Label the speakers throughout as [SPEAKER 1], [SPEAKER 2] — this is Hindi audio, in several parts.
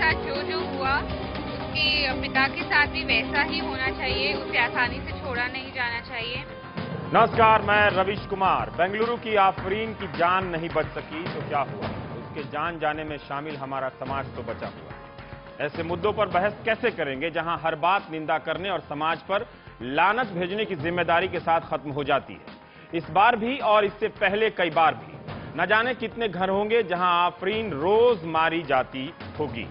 [SPEAKER 1] साथ जो जो हुआ उसके पिता के साथ भी वैसा ही होना चाहिए, उसे आसानी से छोड़ा नहीं जाना चाहिए।
[SPEAKER 2] नमस्कार, मैं रविश कुमार। बेंगलुरु की आफरीन की जान नहीं बच सकी तो क्या हुआ? उसके जान जाने में शामिल हमारा समाज तो बचा हुआ। ऐसे मुद्दों पर बहस कैसे करेंगे जहां हर बात निंदा करने और समाज पर लानत भेजने की जिम्मेदारी के साथ खत्म हो जाती है। इस बार भी और इससे पहले कई बार भी न जाने कितने घर होंगे जहां आफरीन रोज मारी जाती होगी।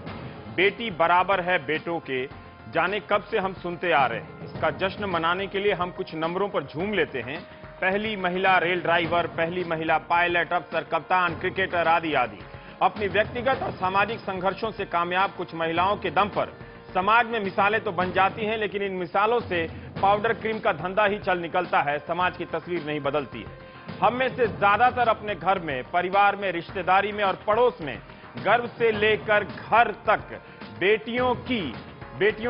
[SPEAKER 2] बेटी बराबर है बेटों के, जाने कब से हम सुनते आ रहे हैं। इसका जश्न मनाने के लिए हम कुछ नंबरों पर झूम लेते हैं। पहली महिला रेल ड्राइवर, पहली महिला पायलट, अफसर, कप्तान, क्रिकेटर आदि आदि। अपनी व्यक्तिगत और सामाजिक संघर्षों से कामयाब कुछ महिलाओं के दम पर समाज में मिसालें तो बन जाती हैं, लेकिन इन मिसालों से पाउडर क्रीम का धंधा ही चल निकलता है, समाज की तस्वीर नहीं बदलती है। हम में से ज्यादातर अपने घर में, परिवार में, रिश्तेदारी में और पड़ोस में गर्भ से लेकर घर तक बेटियों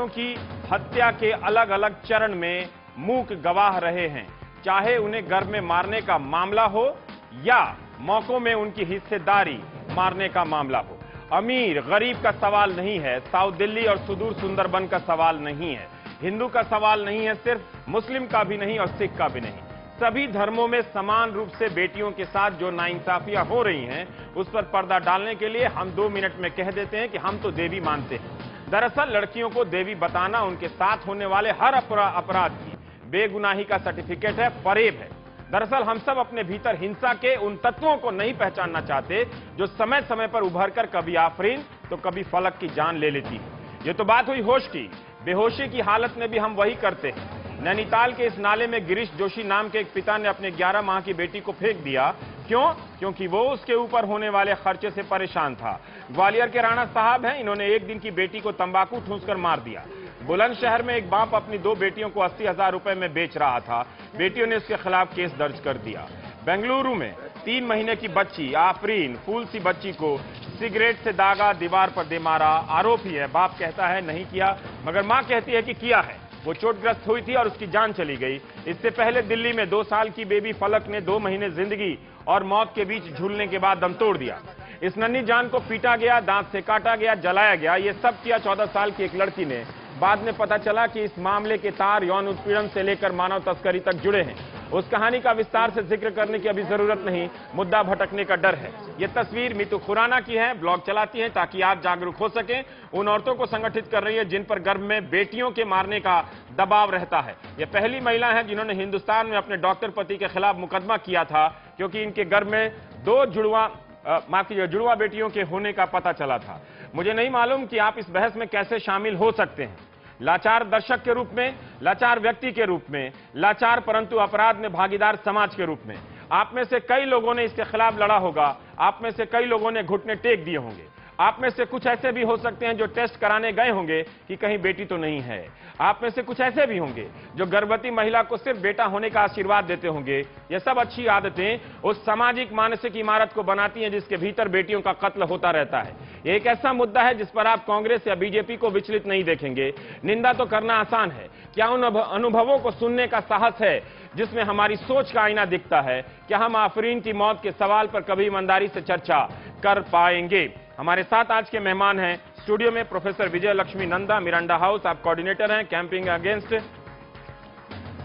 [SPEAKER 2] की हत्या के अलग अलग चरण में मूक गवाह रहे हैं। चाहे उन्हें गर्भ में मारने का मामला हो या मौकों में उनकी हिस्सेदारी मारने का मामला हो। अमीर गरीब का सवाल नहीं है, साउथ दिल्ली और सुदूर सुंदरबन का सवाल नहीं है, हिंदू का सवाल नहीं है, सिर्फ मुस्लिम का भी नहीं और सिख का भी नहीं। सभी धर्मों में समान रूप से बेटियों के साथ जो नाइंसाफियां हो रही हैं, उस पर पर्दा डालने के लिए हम 2 मिनट में कह देते हैं कि हम तो देवी मानते हैं। दरअसल लड़कियों को देवी बताना उनके साथ होने वाले हर अपराध की बेगुनाही का सर्टिफिकेट है, फरेब है। दरअसल हम सब अपने भीतर हिंसा के उन तत्वों को नहीं पहचानना चाहते जो समय समय पर उभर कर कभी आफरीन तो कभी फलक की जान ले लेती है। ये तो बात हुई होश की। बेहोशी की हालत में भी हम वही करते हैं। नैनीताल के इस नाले में गिरीश जोशी नाम के एक पिता ने अपने 11 माह की बेटी को फेंक दिया। क्यों? क्योंकि वो उसके ऊपर होने वाले खर्चे से परेशान था। ग्वालियर के राणा साहब हैं, इन्होंने एक दिन की बेटी को तंबाकू ठूंसकर मार दिया। बुलंदशहर में एक बाप अपनी 2 बेटियों को 80,000 रुपए में बेच रहा था, बेटियों ने उसके खिलाफ केस दर्ज कर दिया। बेंगलुरु में 3 महीने की बच्ची आफरीन, फूल सी बच्ची को सिगरेट से दागा, दीवार पर दे मारा। आरोपी है, बाप कहता है नहीं किया, मगर मां कहती है कि किया है। वो चोटग्रस्त हुई थी और उसकी जान चली गई। इससे पहले दिल्ली में 2 साल की बेबी फलक ने 2 महीने जिंदगी और मौत के बीच झूलने के बाद दम तोड़ दिया। इस नन्ही जान को पीटा गया, दांत से काटा गया, जलाया गया। ये सब किया 14 साल की एक लड़की ने। बाद में पता चला कि इस मामले के तार यौन उत्पीड़न से लेकर मानव तस्करी तक जुड़े हैं। उस कहानी का विस्तार से जिक्र करने की अभी जरूरत नहीं, मुद्दा भटकने का डर है। यह तस्वीर मीतू खुराना की है, ब्लॉग चलाती है ताकि आप जागरूक हो सकें। उन औरतों को संगठित कर रही है जिन पर गर्भ में बेटियों के मारने का दबाव रहता है। यह पहली महिला है जिन्होंने हिंदुस्तान में अपने डॉक्टर पति के खिलाफ मुकदमा किया था, क्योंकि इनके गर्भ में 2 जुड़वा बेटियों के होने का पता चला था। मुझे नहीं मालूम कि आप इस बहस में कैसे शामिल हो सकते हैं। लाचार दर्शक के रूप में, लाचार व्यक्ति के रूप में, लाचार परंतु अपराध में भागीदार समाज के रूप में। आप में से कई लोगों ने इसके खिलाफ लड़ा होगा, आप में से कई लोगों ने घुटने टेक दिए होंगे। आप में से कुछ ऐसे भी हो सकते हैं जो टेस्ट कराने गए होंगे कि कहीं बेटी तो नहीं है। आप में से कुछ ऐसे भी होंगे जो गर्भवती महिला को सिर्फ बेटा होने का आशीर्वाद देते होंगे। ये सब अच्छी आदतें उस सामाजिक मानसिक इमारत को बनाती हैं जिसके भीतर बेटियों का कत्ल होता रहता है। ये एक ऐसा मुद्दा है जिस पर आप कांग्रेस या बीजेपी को विचलित नहीं देखेंगे। निंदा तो करना आसान है, क्या उन अनुभवों को सुनने का साहस है जिसमें हमारी सोच का आईना दिखता है? क्या हम आफरीन की मौत के सवाल पर कभी ईमानदारी से चर्चा कर पाएंगे? हमारे साथ आज के मेहमान हैं स्टूडियो में प्रोफेसर विजय लक्ष्मी नंदा, मिरांडा हाउस, आप कोऑर्डिनेटर हैं camping against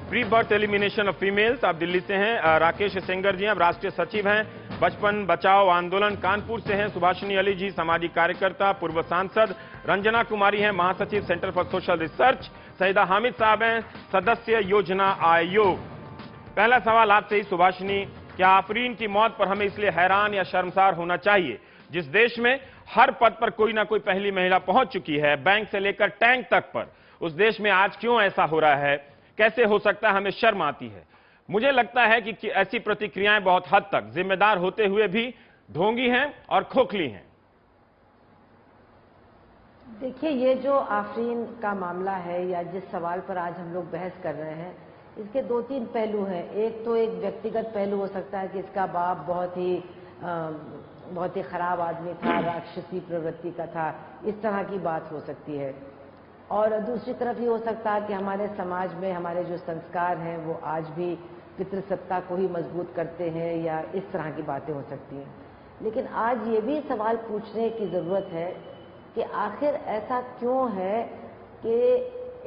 [SPEAKER 2] pre birth elimination of females, आप दिल्ली से हैं। राकेश सेंगर जी, आप राष्ट्रीय सचिव हैं बचपन बचाओ आंदोलन, कानपुर से हैं। सुभाषिनी अली जी, सामाजिक कार्यकर्ता, पूर्व सांसद। रंजना कुमारी हैं, महासचिव centre for social research. Syeda Hameed साहब हैं, सदस्य योजना आयोग। पहला सवाल आपसे ही सुभाषिनी, क्या आफरीन की मौत पर हमें इसलिए हैरान या शर्मसार होना चाहिए जिस देश में हर पद पर कोई ना कोई पहली महिला पहुंच चुकी है, बैंक से लेकर टैंक तक पर, उस देश में आज क्यों ऐसा हो रहा है? कैसे हो सकता है? हमें शर्म आती है। मुझे लगता है कि ऐसी प्रतिक्रियाएं बहुत हद तक जिम्मेदार होते हुए भी ढोंगी हैं और खोखली हैं।
[SPEAKER 3] देखिए, ये जो आफरीन का मामला है या जिस सवाल पर आज हम लोग बहस कर रहे हैं, इसके 2-3 पहलू हैं। एक तो एक व्यक्तिगत पहलू हो सकता है कि इसका बाप बहुत ही खराब आदमी था, राक्षसी प्रवृत्ति का था, इस तरह की बात हो सकती है। और दूसरी तरफ ये हो सकता है कि हमारे समाज में हमारे जो संस्कार हैं वो आज भी पितृसत्ता को ही मजबूत करते हैं, या इस तरह की बातें हो सकती हैं। लेकिन आज ये भी सवाल पूछने की ज़रूरत है कि आखिर ऐसा क्यों है कि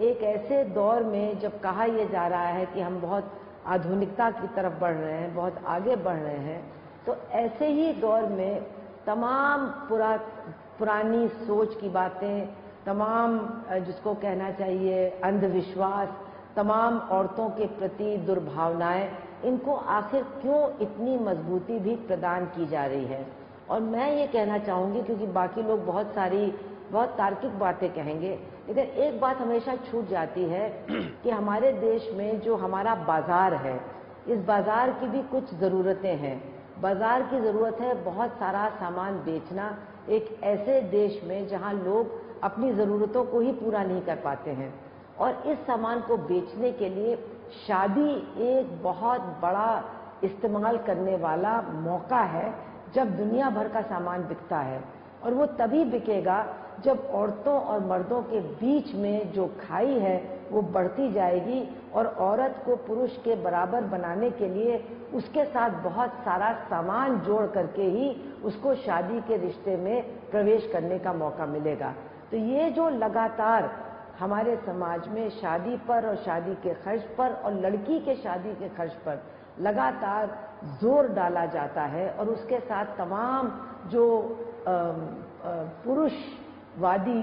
[SPEAKER 3] एक ऐसे दौर में जब कहा यह जा रहा है कि हम बहुत आधुनिकता की तरफ बढ़ रहे हैं, बहुत आगे बढ़ रहे हैं, तो ऐसे ही दौर में तमाम पुरानी सोच की बातें, तमाम जिसको कहना चाहिए अंधविश्वास, तमाम औरतों के प्रति दुर्भावनाएं, इनको आखिर क्यों इतनी मजबूती भी प्रदान की जा रही है। और मैं ये कहना चाहूँगी, क्योंकि बाकी लोग बहुत तार्किक बातें कहेंगे, लेकिन एक बात हमेशा छूट जाती है कि हमारे देश में जो हमारा बाजार है, इस बाजार की भी कुछ ज़रूरतें हैं। बाजार की ज़रूरत है बहुत सारा सामान बेचना एक ऐसे देश में जहां लोग अपनी ज़रूरतों को ही पूरा नहीं कर पाते हैं, और इस सामान को बेचने के लिए शादी एक बहुत बड़ा इस्तेमाल करने वाला मौका है जब दुनिया भर का सामान बिकता है। और वो तभी बिकेगा जब औरतों और मर्दों के बीच में जो खाई है वो बढ़ती जाएगी, और औरत को पुरुष के बराबर बनाने के लिए उसके साथ बहुत सारा सामान जोड़ करके ही उसको शादी के रिश्ते में प्रवेश करने का मौका मिलेगा। तो ये जो लगातार हमारे समाज में शादी पर और शादी के खर्च पर और लड़की के शादी के खर्च पर लगातार जोर डाला जाता है, और उसके साथ तमाम जो पुरुषवादी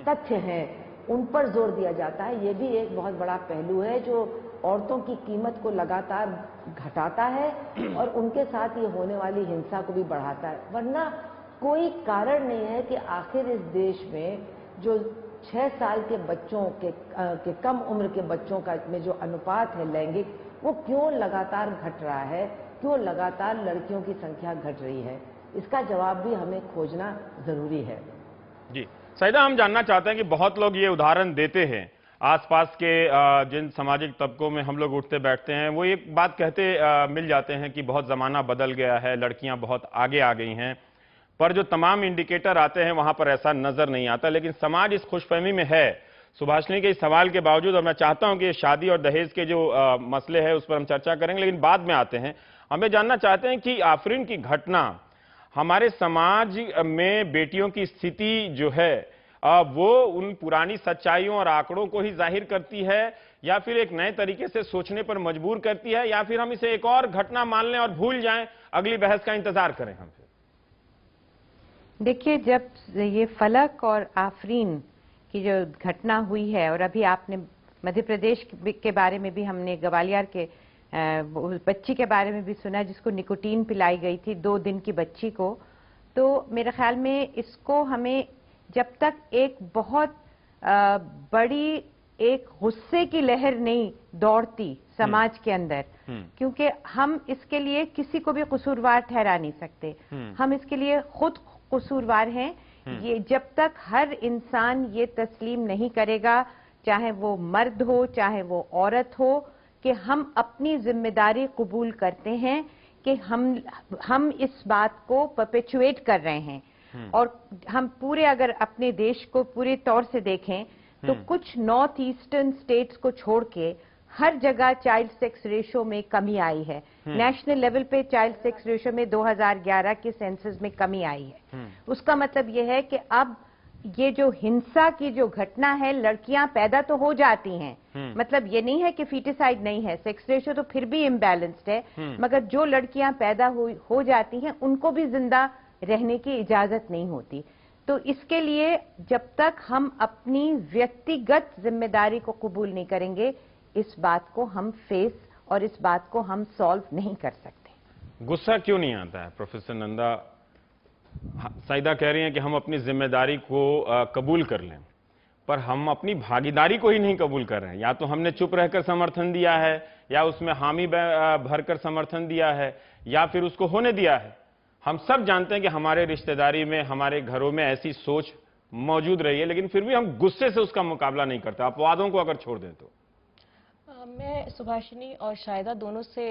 [SPEAKER 3] तथ्य हैं उन पर जोर दिया जाता है, ये भी एक बहुत बड़ा पहलू है जो औरतों की कीमत को लगातार घटाता है और उनके साथ ये होने वाली हिंसा को भी बढ़ाता है। वरना कोई कारण नहीं है कि आखिर इस देश में जो 6 साल के बच्चों के कम उम्र के बच्चों का में जो अनुपात है लैंगिक, वो क्यों लगातार घट रहा है, क्यों लगातार लड़कियों की संख्या घट रही है, इसका जवाब भी हमें खोजना जरूरी है।
[SPEAKER 2] जी सईदा, हम जानना चाहते हैं कि बहुत लोग ये उदाहरण देते हैं, आसपास के जिन सामाजिक तबकों में हम लोग उठते बैठते हैं, वो एक बात कहते मिल जाते हैं कि बहुत ज़माना बदल गया है, लड़कियां बहुत आगे आ गई हैं, पर जो तमाम इंडिकेटर आते हैं वहां पर ऐसा नजर नहीं आता। लेकिन समाज इस खुशफहमी में है। सुभाषिनी के इस सवाल के बावजूद, और मैं चाहता हूं कि शादी और दहेज के जो मसले हैं उस पर हम चर्चा करेंगे, लेकिन बाद में आते हैं। हमें जानना चाहते हैं कि आफरीन की घटना हमारे समाज में बेटियों की स्थिति जो है वो उन पुरानी सच्चाइयों और आंकड़ों को ही जाहिर करती है, या फिर एक नए तरीके से सोचने पर मजबूर करती है, या फिर हम इसे एक और घटना मान लें और भूल जाएं, अगली बहस का इंतजार करें हम?
[SPEAKER 4] देखिए, जब ये फलक और आफरीन की जो घटना हुई है, और अभी आपने मध्य प्रदेश के बारे में भी, हमने ग्वालियर के बच्ची के बारे में भी सुना जिसको निकोटीन पिलाई गई थी 2 दिन की बच्ची को, तो मेरे ख्याल में इसको हमें जब तक एक बहुत बड़ी एक गुस्से की लहर नहीं दौड़ती समाज के अंदर, क्योंकि हम इसके लिए किसी को भी कसूरवार ठहरा नहीं सकते, हम इसके लिए खुद कसूरवार हैं। ये जब तक हर इंसान ये तस्लीम नहीं करेगा, चाहे वो मर्द हो चाहे वो औरत हो, कि हम अपनी जिम्मेदारी कबूल करते हैं कि हम इस बात को परपेचुएट कर रहे हैं, और हम पूरे अगर अपने देश को पूरे तौर से देखें तो कुछ नॉर्थ ईस्टर्न स्टेट्स को छोड़ के हर जगह चाइल्ड सेक्स रेशियो में कमी आई है। नेशनल लेवल पे चाइल्ड सेक्स रेशियो में 2011 के सेंसस में कमी आई है। उसका मतलब यह है कि अब ये जो हिंसा की जो घटना है, लड़कियां पैदा तो हो जाती हैं, मतलब ये नहीं है कि फीटिसाइड नहीं है, सेक्स रेशियो तो फिर भी इम्बैलेंस्ड है, मगर जो लड़कियां पैदा हो जाती हैं उनको भी जिंदा रहने की इजाजत नहीं होती। तो इसके लिए जब तक हम अपनी व्यक्तिगत जिम्मेदारी को कबूल नहीं करेंगे, इस बात को हम फेस और इस बात को हम सॉल्व नहीं कर सकते।
[SPEAKER 2] गुस्सा क्यों नहीं आता है प्रोफेसर नंदा? सईदा कह रही हैं कि हम अपनी जिम्मेदारी को कबूल कर लें, पर हम अपनी भागीदारी को ही नहीं कबूल कर रहे हैं। या तो हमने चुप रहकर समर्थन दिया है, या उसमें हामी भरकर समर्थन दिया है, या फिर उसको होने दिया है। हम सब जानते हैं कि हमारे रिश्तेदारी में, हमारे घरों में ऐसी सोच मौजूद रही है, लेकिन फिर भी हम गुस्से से उसका मुकाबला नहीं करते। अपवादों को अगर छोड़ दें तो
[SPEAKER 5] मैं सुभाषिनी और शायदा दोनों से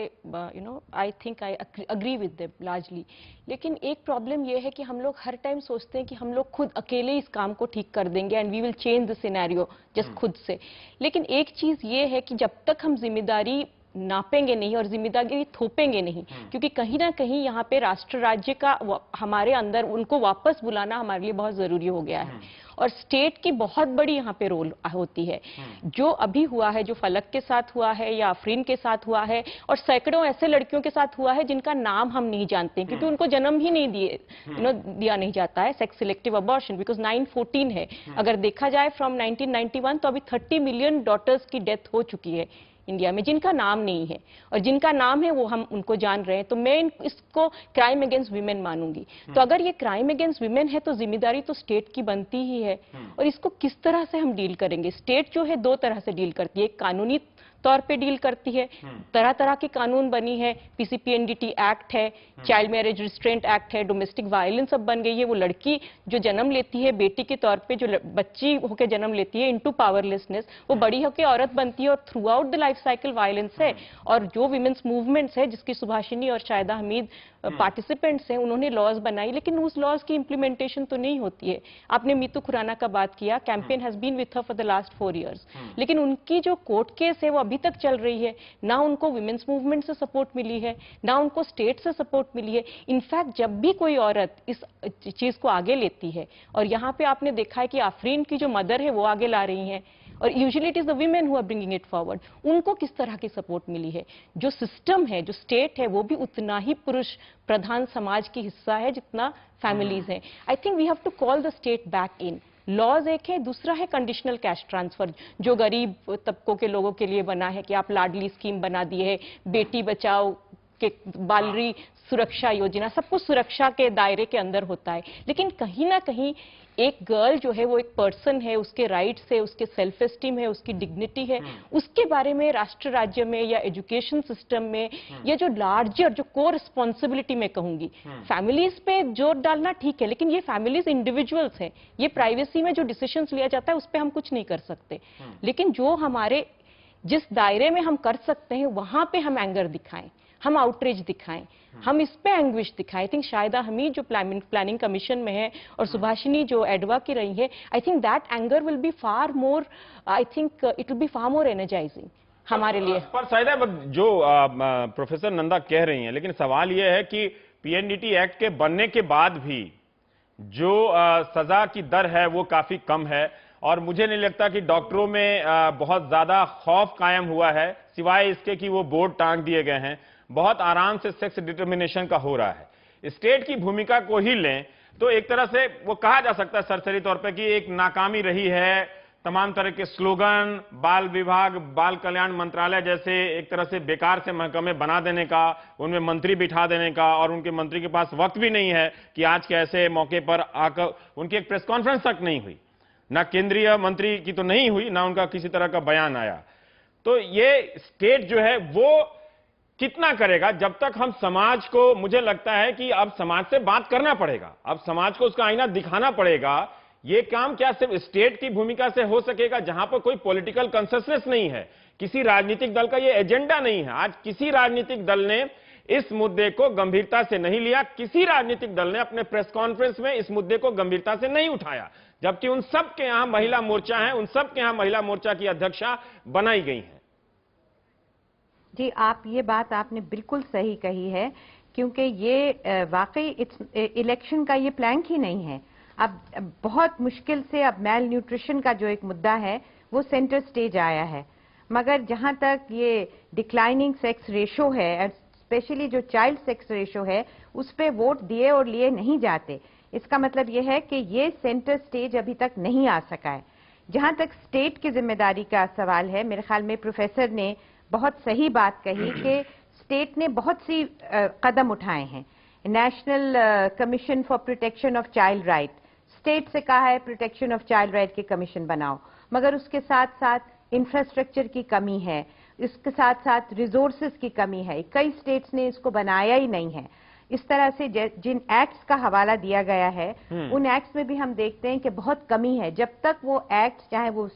[SPEAKER 5] I think I agree with them largely, लेकिन एक प्रॉब्लम यह है कि हम लोग हर टाइम सोचते हैं कि हम लोग खुद अकेले इस काम को ठीक कर देंगे and we will change the scenario just खुद से। लेकिन एक चीज ये है कि जब तक हम जिम्मेदारी नापेंगे नहीं और जिम्मेदारी थोपेंगे नहीं, क्योंकि कहीं ना कहीं यहाँ पे राष्ट्र राज्य का हमारे अंदर उनको वापस बुलाना हमारे लिए बहुत जरूरी हो गया है। और स्टेट की बहुत बड़ी यहाँ पे रोल होती है। जो अभी हुआ है, जो फलक के साथ हुआ है या आफरीन के साथ हुआ है, और सैकड़ों ऐसे लड़कियों के साथ हुआ है जिनका नाम हम नहीं जानते, क्योंकि उनको जन्म ही नहीं दिया नहीं जाता है, सेक्स सिलेक्टिव अबॉर्शन, बिकॉज 914 है। अगर देखा जाए फ्रॉम 1991 तो अभी 30 मिलियन डॉटर्स की डेथ हो चुकी है इंडिया में, जिनका नाम नहीं है, और जिनका नाम है वो हम उनको जान रहे हैं। तो मैं इसको क्राइम अगेंस्ट विमेन मानूंगी। तो अगर ये क्राइम अगेंस्ट विमेन है तो जिम्मेदारी तो स्टेट की बनती ही है। और इसको किस तरह से हम डील करेंगे? स्टेट जो है दो तरह से डील करती है, एक कानूनी तौर पे डील करती है, तरह तरह के कानून बनी है, पीसीपीएनडीटी एक्ट है, चाइल्ड मैरिज रिस्ट्रेंट एक्ट है, डोमेस्टिक वायलेंस अब बन गई है। वो लड़की जो जन्म लेती है बेटी के तौर पे, जो बच्ची होकर जन्म लेती है इनटू पावरलेसनेस, वो बड़ी होकर औरत बनती है और through out the life cycle violence है। और जो विमेंस मूवमेंट्स है जिसकी सुभाषिनी और शायदा हमीद पार्टिसिपेंट्स हैं, उन्होंने लॉज बनाई, लेकिन उस लॉज की इंप्लीमेंटेशन तो नहीं होती है। आपने मीतू खुराना का बात किया, campaign has been with her for the last 4 years, लेकिन उनकी जो कोर्ट केस है वो अभी तक चल रही है। ना उनको विमेंस मूवमेंट से सपोर्ट मिली है, ना उनको स्टेट से सपोर्ट मिली है। इनफैक्ट जब भी कोई औरत इस चीज को आगे लेती है, और यहाँ पे आपने देखा है कि आफरीन की जो मदर है वो आगे ला रही हैं, और usually it is the women who are bringing it forward, उनको किस तरह की सपोर्ट मिली है? जो सिस्टम है, जो स्टेट है, वो भी उतना ही पुरुष प्रधान समाज की हिस्सा है जितना फैमिलीज है। I think we have to call the state back in. Laws एक है, दूसरा है कंडीशनल कैश ट्रांसफर, जो गरीब तबकों के लोगों के लिए बना है कि आप लाडली स्कीम बना दी है, बेटी बचाओ के बालरी सुरक्षा योजना, सब कुछ सुरक्षा के दायरे के अंदर होता है। लेकिन कहीं ना कहीं एक गर्ल जो है वो एक पर्सन है, उसके राइट्स है, उसके सेल्फ एस्टीम है, उसकी डिग्निटी है, उसके बारे में राष्ट्र राज्य में या एजुकेशन सिस्टम में या जो लार्जर जो कोर रिस्पॉन्सिबिलिटी में कहूंगी, फैमिलीज पे जोर डालना ठीक है, लेकिन ये फैमिलीज इंडिविजुअल्स हैं, ये प्राइवेसी में जो डिसीजंस लिया जाता है उस पर हम कुछ नहीं कर सकते। लेकिन जो हमारे जिस दायरे में हम कर सकते हैं वहां पे हम एंगर दिखाएं, हम आउटरीच दिखाएं, हम इस पे एंग्विश दिखाएं। आई थिंक शायदा हमीद जो प्लानिंग कमीशन में है और सुभाषिनी जो एडवा की रही है, I think that anger will be far more, I think it will be far more energising हमारे लिए।
[SPEAKER 2] पर शायदा जो प्रोफेसर नंदा कह रही हैं, लेकिन सवाल यह है कि पीएनडीटी एक्ट के बनने के बाद भी जो सजा की दर है वो काफी कम है, और मुझे नहीं लगता कि डॉक्टरों में बहुत ज्यादा खौफ कायम हुआ है, सिवाय इसके कि वो बोर्ड टांग दिए गए हैं। बहुत आराम से सेक्स डिटर्मिनेशन का हो रहा है। स्टेट की भूमिका को ही लें तो एक तरह से वो कहा जा सकता है सरसरी तौर पे कि एक नाकामी रही है। तमाम तरह के स्लोगन, बाल विभाग, बाल कल्याण मंत्रालय जैसे एक तरह से बेकार से महकमे बना देने का, उनमें मंत्री बिठा देने का, और उनके मंत्री के पास वक्त भी नहीं है कि आज के ऐसे मौके पर आकर उनकी एक प्रेस कॉन्फ्रेंस तक नहीं हुई, ना केंद्रीय मंत्री की तो नहीं हुई, ना उनका किसी तरह का बयान आया। तो ये स्टेट जो है वो कितना करेगा? जब तक हम समाज को, मुझे लगता है कि अब समाज से बात करना पड़ेगा, अब समाज को उसका आईना दिखाना पड़ेगा। ये काम क्या सिर्फ स्टेट की भूमिका से हो सकेगा, जहां पर कोई पॉलिटिकल कंसेंसस नहीं है, किसी राजनीतिक दल का ये एजेंडा नहीं है। आज किसी राजनीतिक दल ने इस मुद्दे को गंभीरता से नहीं लिया, किसी राजनीतिक दल ने अपने प्रेस कॉन्फ्रेंस में इस मुद्दे को गंभीरता से नहीं उठाया, जबकि उन सब के यहां महिला मोर्चा है, उन सब के यहां महिला मोर्चा की अध्यक्षा बनाई गई है।
[SPEAKER 4] जी, आप ये बात आपने बिल्कुल सही कही है, क्योंकि ये वाकई इलेक्शन का ये प्लान ही नहीं है। अब बहुत मुश्किल से अब मेल न्यूट्रिशन का जो एक मुद्दा है वो सेंटर स्टेज आया है, मगर जहां तक ये डिक्लाइनिंग सेक्स रेशो है, स्पेशली जो चाइल्ड सेक्स रेशो है, उस पे वोट दिए और लिए नहीं जाते। इसका मतलब ये है कि ये सेंटर स्टेज अभी तक नहीं आ सका है। जहां तक स्टेट की जिम्मेदारी का सवाल है, मेरे ख्याल में प्रोफेसर ने बहुत सही बात कही कि स्टेट ने बहुत सी कदम उठाए हैं। National commission for protection of child right, state से कहा है प्रोटेक्शन ऑफ चाइल्ड राइट के कमीशन बनाओ, मगर उसके साथ साथ इंफ्रास्ट्रक्चर की कमी है, इसके साथ साथ रिसोर्सेज की कमी है। कई स्टेट्स ने इसको बनाया ही नहीं है। इस तरह से जिन एक्ट्स का हवाला दिया गया है, उन एक्ट्स में भी हम देखते हैं कि बहुत कमी है। जब तक वो एक्ट, चाहे वो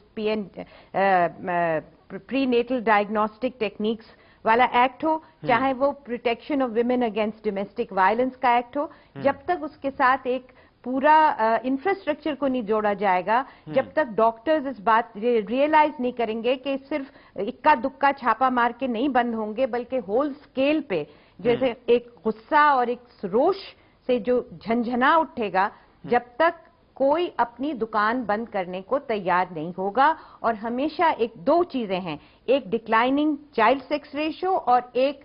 [SPEAKER 4] प्री नेटल डायग्नोस्टिक टेक्निक्स वाला एक्ट हो, चाहे वो protection of women against domestic violence का एक्ट हो, जब तक उसके साथ एक पूरा इंफ्रास्ट्रक्चर को नहीं जोड़ा जाएगा, जब तक डॉक्टर्स इस बात रियलाइज नहीं करेंगे कि सिर्फ इक्का दुक्का छापा मार के नहीं बंद होंगे, बल्कि होल स्केल पे जैसे एक गुस्सा और एक रोष से जो झंझना उठेगा, जब तक कोई अपनी दुकान बंद करने को तैयार नहीं होगा। और हमेशा दो चीजें हैं, एक डिक्लाइनिंग चाइल्ड सेक्स रेशियो और एक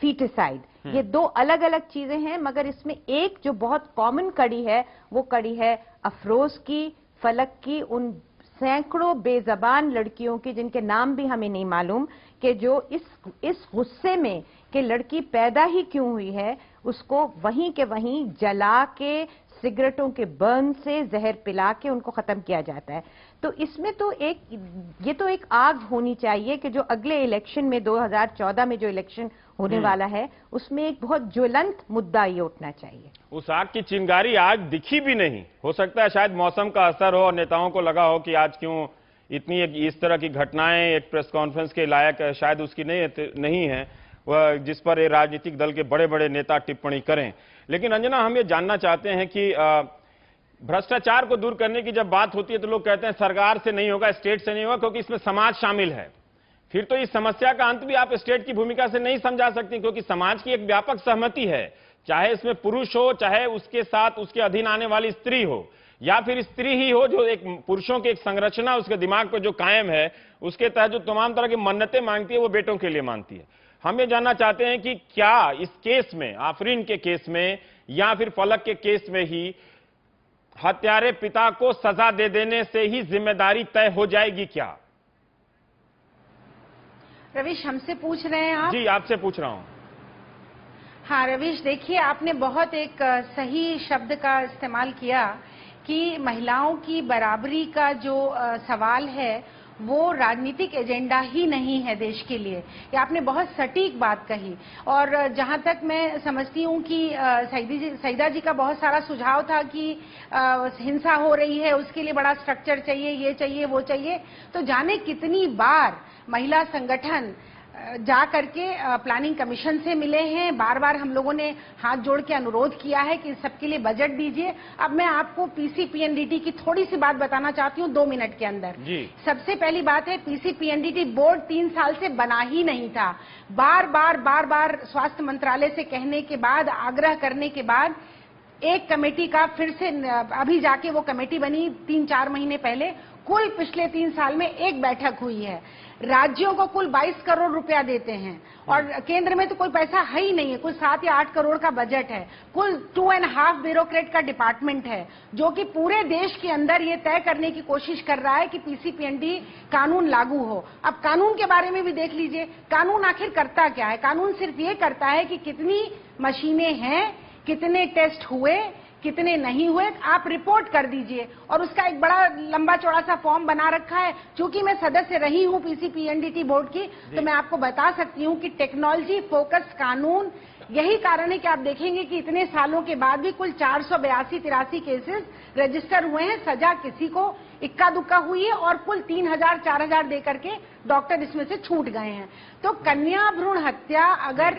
[SPEAKER 4] फीटिसाइड। ये दो अलग अलग चीजें हैं, मगर इसमें एक जो बहुत कॉमन कड़ी है वो कड़ी है अफरोज की, फलक की, उन सैकड़ों बेजबान लड़कियों की जिनके नाम भी हमें नहीं मालूम, कि जो इस गुस्से में कि लड़की पैदा ही क्यों हुई है उसको वहीं के वहीं जला के, सिगरेटों के बर्न से जहर पिला के उनको खत्म किया जाता है। तो इसमें तो ये तो एक आग होनी चाहिए कि जो अगले इलेक्शन में 2014 में जो इलेक्शन होने वाला है उसमें एक बहुत ज्वलंत मुद्दा ये उठना चाहिए। उस
[SPEAKER 2] आग की चिंगारी आज दिखी भी नहीं। हो सकता है शायद मौसम का असर हो और नेताओं को लगा हो कि आज क्यों इतनी इस तरह की घटनाएं एक प्रेस कॉन्फ्रेंस के लायक शायद उसकी नहीं है, वह जिस पर ये राजनीतिक दल के बड़े बड़े नेता टिप्पणी करें। लेकिन अंजना, हम ये जानना चाहते हैं कि भ्रष्टाचार को दूर करने की जब बात होती है तो लोग कहते हैं सरकार से नहीं होगा, स्टेट से नहीं होगा, क्योंकि इसमें समाज शामिल है। फिर तो इस समस्या का अंत भी आप स्टेट की भूमिका से नहीं समझा सकती, क्योंकि समाज की एक व्यापक सहमति है, चाहे इसमें पुरुष हो, चाहे उसके साथ उसके अधीन आने वाली स्त्री हो, या फिर स्त्री ही हो जो एक पुरुषों की एक संरचना उसके दिमाग पर जो कायम है, उसके तहत जो तमाम तरह की मन्नतें मांगती है वो बेटों के लिए मानती है। हम ये जानना चाहते हैं कि क्या इस केस में, आफरीन के केस में या फिर फलक के केस में ही हत्यारे पिता को सजा दे देने से ही जिम्मेदारी तय हो जाएगी क्या?
[SPEAKER 6] रवीश, हमसे पूछ रहे हैं आप?
[SPEAKER 2] जी, आपसे पूछ रहा हूं।
[SPEAKER 6] हाँ रवीश, देखिए आपने बहुत एक सही शब्द का इस्तेमाल किया कि महिलाओं की बराबरी का जो सवाल है वो राजनीतिक एजेंडा ही नहीं है देश के लिए। ये आपने बहुत सटीक बात कही। और जहां तक मैं समझती हूँ कि सईदा जी का बहुत सारा सुझाव था कि हिंसा हो रही है, उसके लिए बड़ा स्ट्रक्चर चाहिए, ये चाहिए, वो चाहिए, तो जाने कितनी बार महिला संगठन जा करके प्लानिंग कमीशन से मिले हैं। बार बार हम लोगों ने हाथ जोड़ के अनुरोध किया है कि सबके लिए बजट दीजिए। अब मैं आपको पीसीपीएनडीटी की थोड़ी सी बात बताना चाहती हूँ 2 मिनट के अंदर। सबसे पहली बात है, पीसीपीएनडीटी बोर्ड 3 साल से बना ही नहीं था। बार बार स्वास्थ्य मंत्रालय से कहने के बाद, आग्रह करने के बाद एक कमेटी का फिर से अभी जाके वो कमेटी बनी 3-4 महीने पहले। कुल पिछले 3 साल में एक बैठक हुई है। राज्यों को कुल 22 करोड़ रुपया देते हैं और केंद्र में तो कोई पैसा है ही नहीं है। कुल 7 या 8 करोड़ का बजट है। कुल 2.5 ब्यूरोक्रेट का डिपार्टमेंट है जो कि पूरे देश के अंदर ये तय करने की कोशिश कर रहा है कि पीसीपीएनडी कानून लागू हो। अब कानून के बारे में भी देख लीजिए, कानून आखिर करता क्या है? कानून सिर्फ ये करता है कि कितनी मशीनें हैं, कितने टेस्ट हुए, कितने नहीं हुए, आप रिपोर्ट कर दीजिए। और उसका एक बड़ा लंबा चौड़ा सा फॉर्म बना रखा है। चूंकि मैं सदस्य रही हूं पीसीपीएनडीटी बोर्ड की, तो मैं आपको बता सकती हूं कि टेक्नोलॉजी फोकस कानून, यही कारण है कि आप देखेंगे कि इतने सालों के बाद भी कुल 482-83 केसेस रजिस्टर हुए हैं। सजा किसी को इक्का दुक्का हुई है और कुल 3000-4000 दे करके डॉक्टर इसमें से छूट गए हैं। तो कन्या भ्रूण हत्या अगर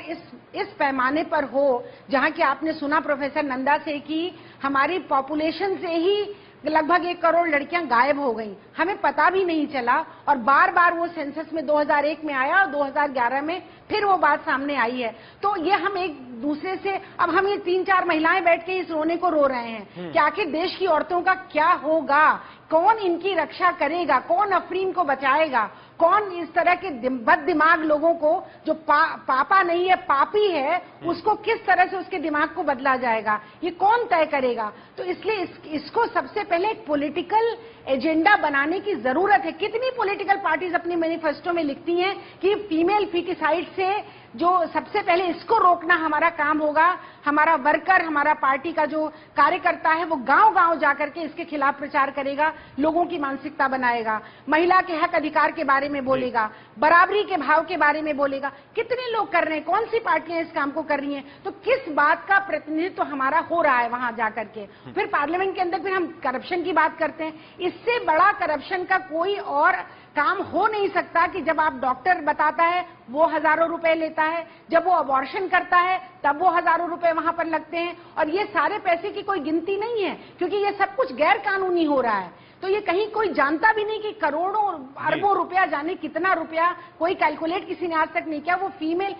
[SPEAKER 6] इस पैमाने पर हो, जहां कि आपने सुना प्रोफेसर नंदा से कि हमारी पॉपुलेशन से ही लगभग 1 करोड़ लड़कियां गायब हो गई, हमें पता भी नहीं चला। और बार बार वो सेंसस में 2001 में आया और 2011 में फिर वो बात सामने आई है। तो ये हम एक दूसरे से, अब हम ये 3-4 महिलाएं बैठ के इस रोने को रो रहे हैं कि आखिर देश की औरतों का क्या होगा, कौन इनकी रक्षा करेगा, कौन अफरीन को बचाएगा, कौन इस तरह के बद दिमाग लोगों को जो पापा नहीं है पापी है, उसको किस तरह से उसके दिमाग को बदला जाएगा, ये कौन तय करेगा? तो इसलिए इसको सबसे पहले एक पॉलिटिकल एजेंडा बनाने की जरूरत है। कितनी पॉलिटिकल पार्टीज अपने मैनिफेस्टो में लिखती हैं कि फीमेल फीटिसाइड से जो सबसे पहले इसको रोकना हमारा काम होगा। हमारा वर्कर, हमारा पार्टी का जो कार्यकर्ता है वो गांव-गांव जाकर के इसके खिलाफ प्रचार करेगा, लोगों की मानसिकता बनाएगा, महिला के हक अधिकार के बारे में बोलेगा, बराबरी के भाव के बारे में बोलेगा। कितने लोग कर रहे हैं, कौन सी पार्टियां इस काम को कर रही हैं? तो किस बात का प्रतिनिधित्व हमारा हो रहा है वहां जाकर के? फिर पार्लियामेंट के अंदर फिर हम करप्शन की बात करते हैं। इससे बड़ा करप्शन का कोई और काम हो नहीं सकता कि जब आप डॉक्टर बताता है वो हजारों रुपए लेता है, जब वो अबॉर्शन करता है तब वो हजारों रुपए वहां पर लगते हैं, और ये सारे पैसे की कोई गिनती नहीं है क्योंकि ये सब कुछ गैर कानूनी हो रहा है। तो ये कहीं कोई जानता भी नहीं कि करोड़ों अरबों रुपया, जाने कितना रुपया, कोई कैलकुलेट किसी ने आज तक नहीं किया। वो फीमेल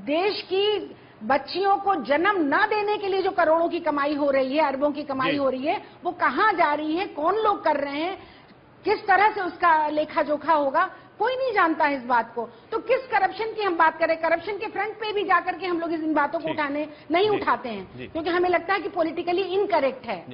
[SPEAKER 6] देश की बच्चियों को जन्म न देने के लिए जो करोड़ों की कमाई हो रही है, अरबों की कमाई हो रही है, वो कहां जा रही है, कौन लोग कर रहे हैं, किस तरह से उसका लेखा जोखा होगा, कोई नहीं जानता है इस बात को। तो किस करप्शन की हम बात करें? करप्शन के फ्रंट पे भी जाकर के हम लोग इन बातों को उठाने नहीं उठाते हैं क्योंकि हमें लगता है कि पॉलिटिकली इनकरेक्ट है।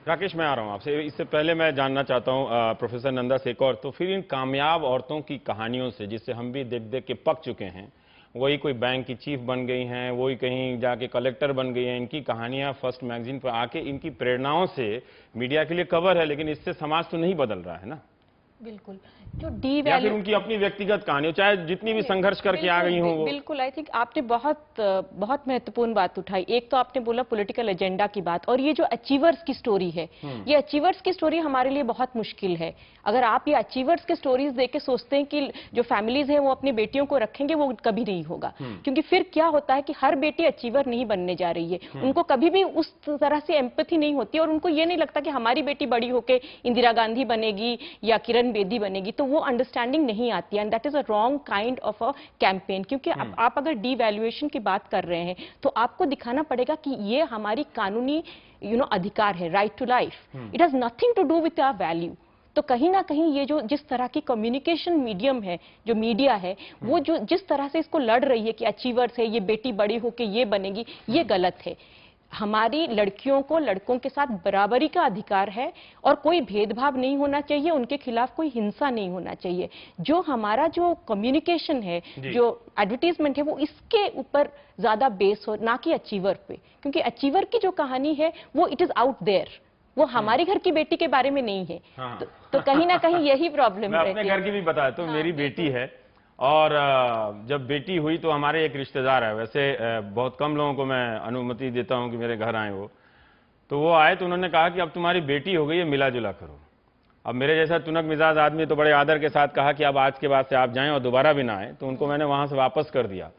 [SPEAKER 2] राकेश, मैं आ रहा हूं आपसे। इससे पहले मैं जानना चाहता हूं प्रोफेसर नंदा शेखर, तो फिर इन कामयाब औरतों की कहानियों से, जिससे हम भी देख देख के पक चुके हैं, वही कोई बैंक की चीफ बन गई हैं, वही कहीं जाके कलेक्टर बन गई हैं, इनकी कहानियां फर्स्ट मैगजीन पर आके इनकी प्रेरणाओं से मीडिया के लिए कवर है, लेकिन इससे समाज तो नहीं बदल रहा है ना?
[SPEAKER 5] बिल्कुल। जो
[SPEAKER 2] या फिर उनकी अपनी व्यक्तिगत कहानी हो, चाहे जितनी भी संघर्ष करके आ गई हो वो।
[SPEAKER 5] बिल्कुल, आई थिंक आपने बहुत महत्वपूर्ण बात उठाई। एक तो आपने बोला पॉलिटिकल एजेंडा की बात, और ये जो अचीवर्स की स्टोरी है, ये अचीवर्स की स्टोरी हमारे लिए बहुत मुश्किल है। अगर आप ये अचीवर्स के स्टोरीज देख के सोचते हैं कि जो फैमिलीज हैं वो अपनी बेटियों को रखेंगे, वो कभी नहीं होगा। क्योंकि फिर क्या होता है कि हर बेटी अचीवर नहीं बनने जा रही है, उनको कभी भी उस तरह से एम्पैथी नहीं होती, और उनको ये नहीं लगता कि हमारी बेटी बड़ी होकर इंदिरा गांधी बनेगी या किरण बेदी बनेगी, तो वो अंडरस्टैंडिंग नहीं आती है। And that is a wrong kind of a campaign. क्योंकि आप अगर डीवैल्यूएशन की बात कर रहे हैं तो आपको दिखाना पड़ेगा कि ये हमारी कानूनी अधिकार है, right to life. It has nothing to do with our value. तो कहीं ना कहीं ये जो जिस तरह की कम्युनिकेशन मीडियम है, जो मीडिया है, वो जो जिस तरह से इसको लड़ रही है कि अचीवर्स है, ये बेटी बड़ी होके ये बनेगी, ये गलत है। हमारी लड़कियों को लड़कों के साथ बराबरी का अधिकार है और कोई भेदभाव नहीं होना चाहिए, उनके खिलाफ कोई हिंसा नहीं होना चाहिए। जो हमारा जो कम्युनिकेशन है, जो एडवर्टीजमेंट है, वो इसके ऊपर ज्यादा बेस हो, ना कि अचीवर पे। क्योंकि अचीवर की जो कहानी है वो इट इज आउट देयर, वो हमारे घर की बेटी के बारे में नहीं है। हाँ। तो कहीं ना कहीं यही प्रॉब्लम है।
[SPEAKER 2] मैं अपने घर की भी बताया तो मेरी बेटी है, और जब बेटी हुई तो हमारे एक रिश्तेदार है, वैसे बहुत कम लोगों को मैं अनुमति देता हूं कि मेरे घर आए वो, तो वो आए तो उन्होंने कहा कि अब तुम्हारी बेटी हो गई है, मिला जुला करो। अब मेरे जैसा तुनक मिजाज आदमी तो बड़े आदर के साथ कहा कि अब आज के बाद से आप जाएं और दोबारा भी ना आए, तो उनको मैंने वहां से वापस कर दिया।